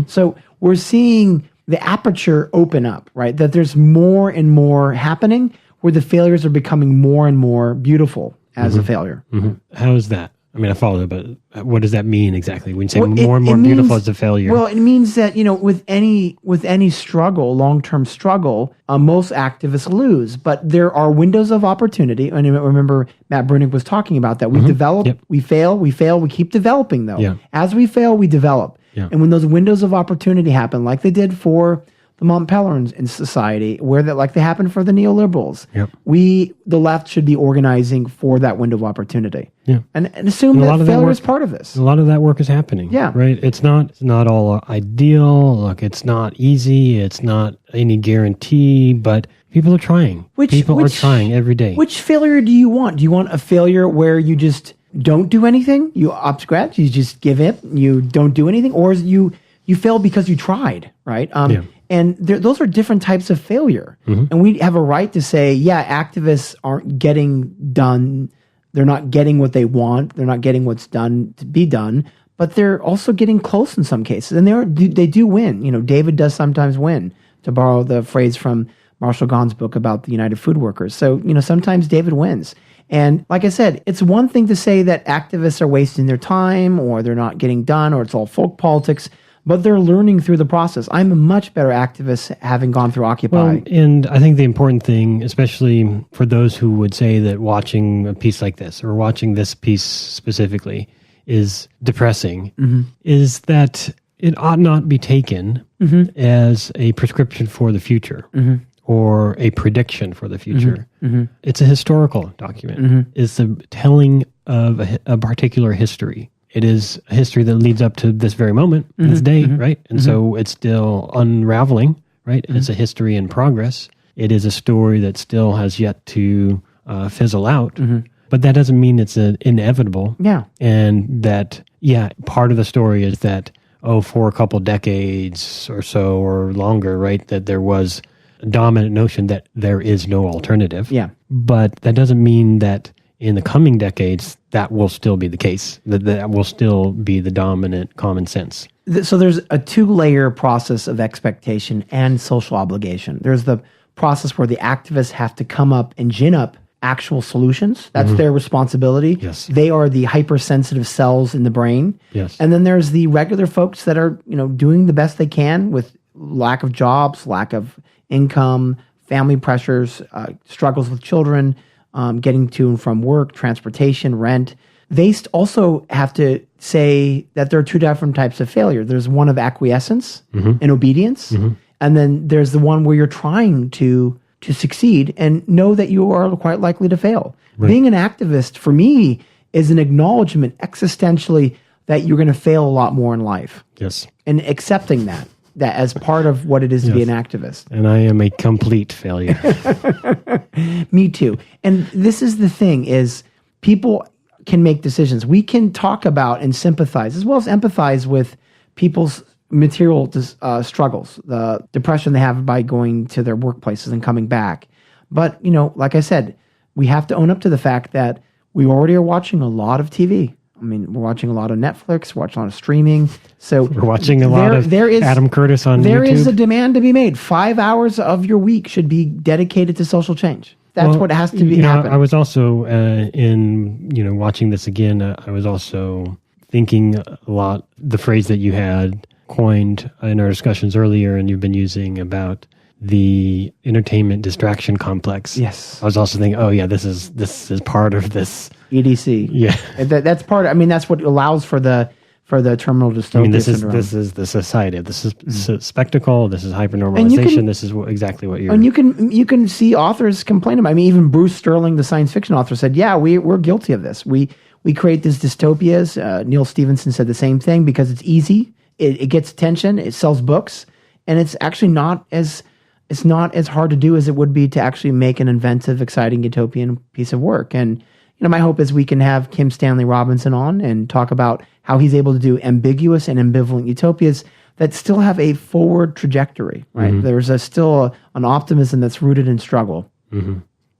S1: So we're seeing the aperture open up, right? That there's more and more happening where the failures are becoming more and more beautiful as a failure.
S2: How is that? I mean, I follow, but what does that mean exactly? When you say more and more beautiful as a failure?
S1: Well, it means that, with any struggle, long-term struggle, most activists lose. But there are windows of opportunity. And remember, Matt Brunig was talking about that. We develop, we fail, we keep developing, though.
S2: Yeah.
S1: As we fail, we develop.
S2: Yeah.
S1: And when those windows of opportunity happen, like they did for the Montpellierans in society, like they happened for the neoliberals, the left should be organizing for that window of opportunity. And assume that failure is part of this.
S2: A lot of that work is happening. Yeah. Right? It's not all ideal. Look, it's not easy. It's not any guarantee, but people are trying. People are trying every day.
S1: Which failure do you want? Do you want a failure where you just don't do anything? You scratch, you just give up, you don't do anything? Or you fail because you tried, right? And those are different types of failure. And we have a right to say, activists aren't getting done. They're not getting what they want. They're not getting what's done to be done. But they're also getting close in some cases. And they do win. David does sometimes win, to borrow the phrase from Marshall Gahn's book about the United Food Workers. So, sometimes David wins. And like I said, it's one thing to say that activists are wasting their time or they're not getting done or it's all folk politics. But they're learning through the process. I'm a much better activist having gone through Occupy.
S2: Well, and I think the important thing, especially for those who would say that watching a piece like this or watching this piece specifically is depressing, is that it ought not be taken as a prescription for the future or a prediction for the future. It's a historical document. It's the telling of a particular history. It is a history that leads up to this very moment, this day, right? And so it's still unraveling, right? It's a history in progress. It is a story that still has yet to fizzle out. But that doesn't mean it's inevitable.
S1: Yeah.
S2: And that, part of the story is that, for a couple decades or so or longer, right, that there was a dominant notion that there is no alternative.
S1: Yeah.
S2: But that doesn't mean that in the coming decades, that will still be the case. That will still be the dominant common sense.
S1: So there's a two-layer process of expectation and social obligation. There's the process where the activists have to come up and gin up actual solutions. That's their responsibility.
S2: Yes.
S1: They are the hypersensitive cells in the brain.
S2: Yes.
S1: And then there's the regular folks that are, doing the best they can with lack of jobs, lack of income, family pressures, struggles with children, getting to and from work, transportation, rent. They also have to say that there are two different types of failure. There's one of acquiescence and obedience, and then there's the one where you're trying to succeed and know that you are quite likely to fail. Right. Being an activist, for me, is an acknowledgement existentially that you're going to fail a lot more in life.
S2: Yes.
S1: And accepting that as part of what it is to be an activist.
S2: And I am a complete failure.
S1: Me too. And this is the thing, is people can make decisions. We can talk about and sympathize, as well as empathize with people's material struggles, the depression they have by going to their workplaces and coming back. But, like I said, we have to own up to the fact that we already are watching a lot of TV. I mean, we're watching a lot of Netflix, we're watching a lot of streaming. So
S2: we're watching a lot of Adam Curtis on YouTube.
S1: There is a demand to be made. 5 hours of your week should be dedicated to social change. That's what has to be happen.
S2: I was also watching this again. I was also thinking a lot the phrase that you had coined in our discussions earlier, and you've been using about the entertainment distraction complex.
S1: Yes,
S2: I was also thinking, this is part of this
S1: EDC.
S2: Yeah,
S1: that's part. I mean, that's what allows for the terminal dystopia syndrome.
S2: This is the society. This is spectacle. This is hypernormalization. This is exactly what you're.
S1: And you can see authors complain about. I mean, even Bruce Sterling, the science fiction author, said, "Yeah, we're guilty of this. We create these dystopias." Neil Stephenson said the same thing because it's easy. It gets attention. It sells books, and it's actually not as hard to do as it would be to actually make an inventive, exciting, utopian piece of work. And my hope is we can have Kim Stanley Robinson on and talk about how he's able to do ambiguous and ambivalent utopias that still have a forward trajectory. Right? There's still an optimism that's rooted in struggle.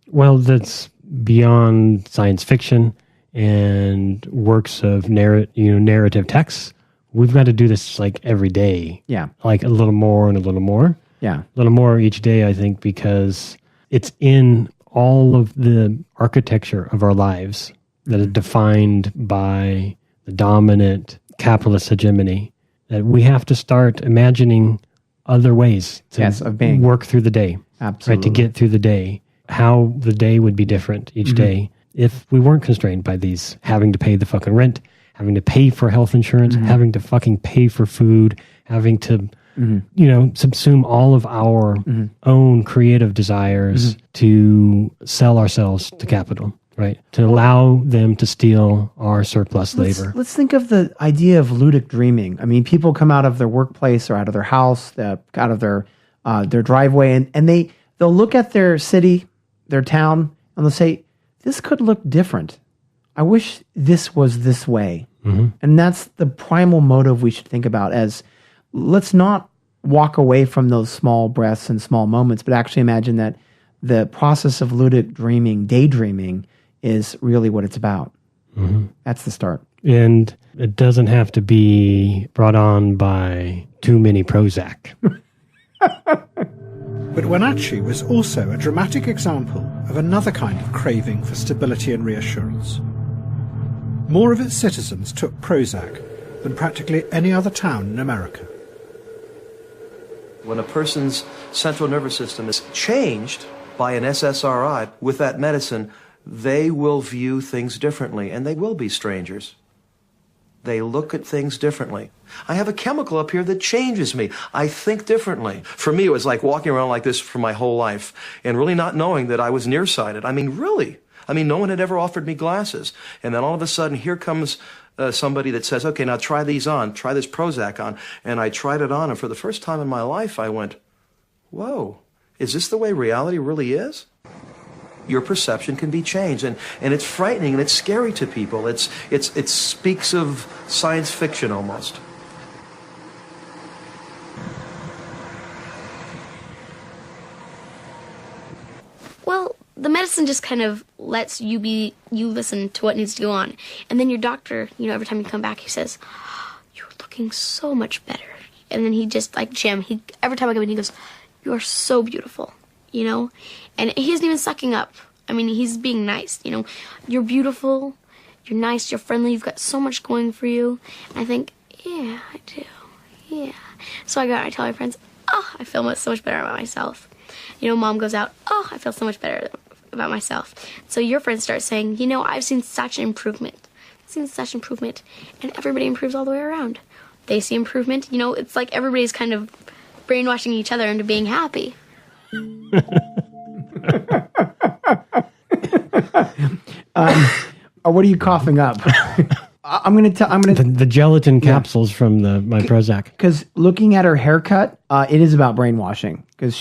S2: Well, that's beyond science fiction and works of narrative texts. We've got to do this like every day.
S1: Yeah.
S2: Like a little more and a little more.
S1: Yeah.
S2: A little more each day, I think, because it's in all of the architecture of our lives that is defined by the dominant capitalist hegemony, that we have to start imagining other ways to work through the day.
S1: Absolutely.
S2: Right, to get through the day. How the day would be different each day if we weren't constrained by these, having to pay the fucking rent, having to pay for health insurance, having to fucking pay for food, having to, subsume all of our own creative desires to sell ourselves to capital, right? To allow them to steal our surplus labor.
S1: Let's think of the idea of ludic dreaming. I mean, people come out of their workplace or out of their house, out of their driveway, and they'll look at their city, their town, and they'll say, this could look different. I wish this was this way. And that's the primal motive we should think about, as let's not walk away from those small breaths and small moments, but actually imagine that the process of ludic dreaming, daydreaming, is really what it's about. That's the start.
S2: And it doesn't have to be brought on by too many Prozac.
S3: But Wenatchee was also a dramatic example of another kind of craving for stability and reassurance. More of its citizens took Prozac than practically any other town in America.
S4: When a person's central nervous system is changed by an SSRI with that medicine, they will view things differently, and they will be strangers. They look at things differently. I have a chemical up here that changes me. I think differently. For me, it was like walking around like this for my whole life and really not knowing that I was nearsighted. I mean, really. I mean, no one had ever offered me glasses. And then all of a sudden, here comes somebody that says, okay, now try these on, try this Prozac on. And I tried it on, and for the first time in my life, I went, whoa, is this the way reality really is? Your perception can be changed, and it's frightening, and it's scary to people. It speaks of science fiction almost.
S5: Well, the medicine just kind of lets you listen to what needs to go on. And then your doctor, every time you come back, he says, you're looking so much better. And then he just, like Jim, every time I come in, he goes, you are so beautiful, And he isn't even sucking up. I mean, he's being nice. You know, you're beautiful, you're nice, you're friendly, you've got so much going for you. And I think, yeah, I do. Yeah. So I go out and I tell my friends, oh, I feel so much better about myself. You know, mom goes out, oh, I feel so much better about myself. So your friends start saying, you know, I've seen such an improvement. And everybody improves all the way around. They see improvement. You know, it's like everybody's kind of brainwashing each other into being happy.
S1: What are you coughing up? I'm gonna
S2: the gelatin capsules from my Prozac.
S1: Because looking at her haircut, it is about brainwashing. Because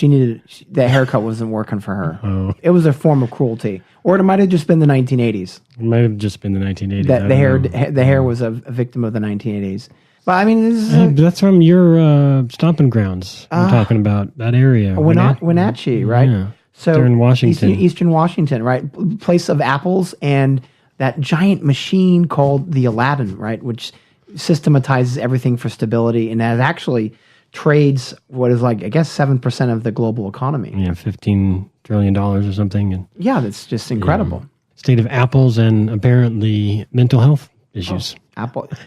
S1: that haircut wasn't working for her.
S2: Oh.
S1: It was a form of cruelty, or it might have just been the 1980s.
S2: It might have just been the 1980s.
S1: The hair was a victim of the 1980s. But I mean,
S2: that's from your stomping grounds. I'm talking about that area.
S1: Wenatchee, right?
S2: Yeah.
S1: So
S2: Eastern Washington.
S1: Eastern Washington, right? Place of apples and that giant machine called the Aladdin, right? Which systematizes everything for stability and has actually trades what is like, I guess, 7% of the global economy.
S2: Yeah, $15 trillion or something. And
S1: yeah, that's just incredible.
S2: State of apples and apparently mental health issues.
S1: Apples
S2: to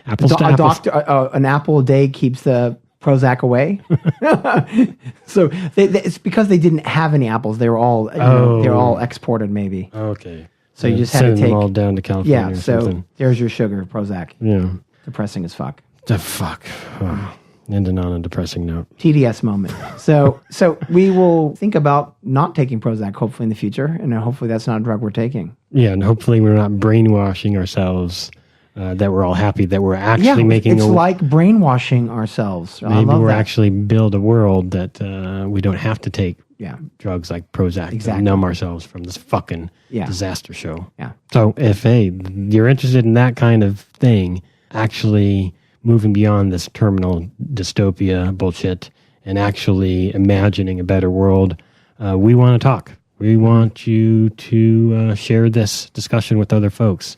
S2: apples.
S1: An apple a day keeps the Prozac away. So it's because they didn't have any apples. They were all they were all exported, maybe.
S2: Okay.
S1: So you just had to take
S2: them all down to California.
S1: Yeah.
S2: Or
S1: So
S2: something.
S1: there's your sugar, Prozac.
S2: Yeah.
S1: Depressing as fuck.
S2: The fuck. Oh. Ending on a depressing note.
S1: TDS moment. So we will think about not taking Prozac hopefully in the future, and hopefully that's not a drug we're taking.
S2: Yeah, and hopefully we're not brainwashing ourselves. That we're all happy that we're actually making.
S1: It's like brainwashing ourselves.
S2: Maybe we're actually build a world that we don't have to take drugs like Prozac to numb ourselves from this fucking disaster show.
S1: Yeah.
S2: So if you're interested in that kind of thing, actually moving beyond this terminal dystopia bullshit and actually imagining a better world, we want to talk. We want you to share this discussion with other folks.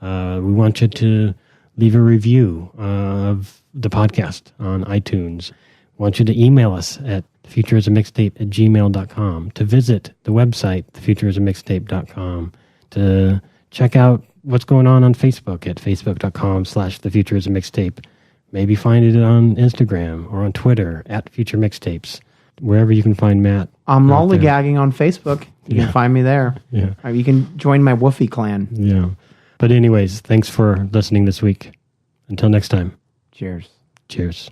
S2: We want you to leave a review of the podcast on iTunes. We want you to email us at futureisamixtape@gmail.com, to visit the website, thefutureisamixtape.com, to check out what's going on Facebook at facebook.com/thefutureisamixtape. Maybe find it on Instagram or on Twitter at Future Mixtapes. Wherever you can find Matt.
S1: I'm lollygagging on Facebook. You can find me there.
S2: Yeah.
S1: You can join my Woofy clan.
S2: Yeah. But anyways, thanks for listening this week. Until next time.
S1: Cheers.
S2: Cheers.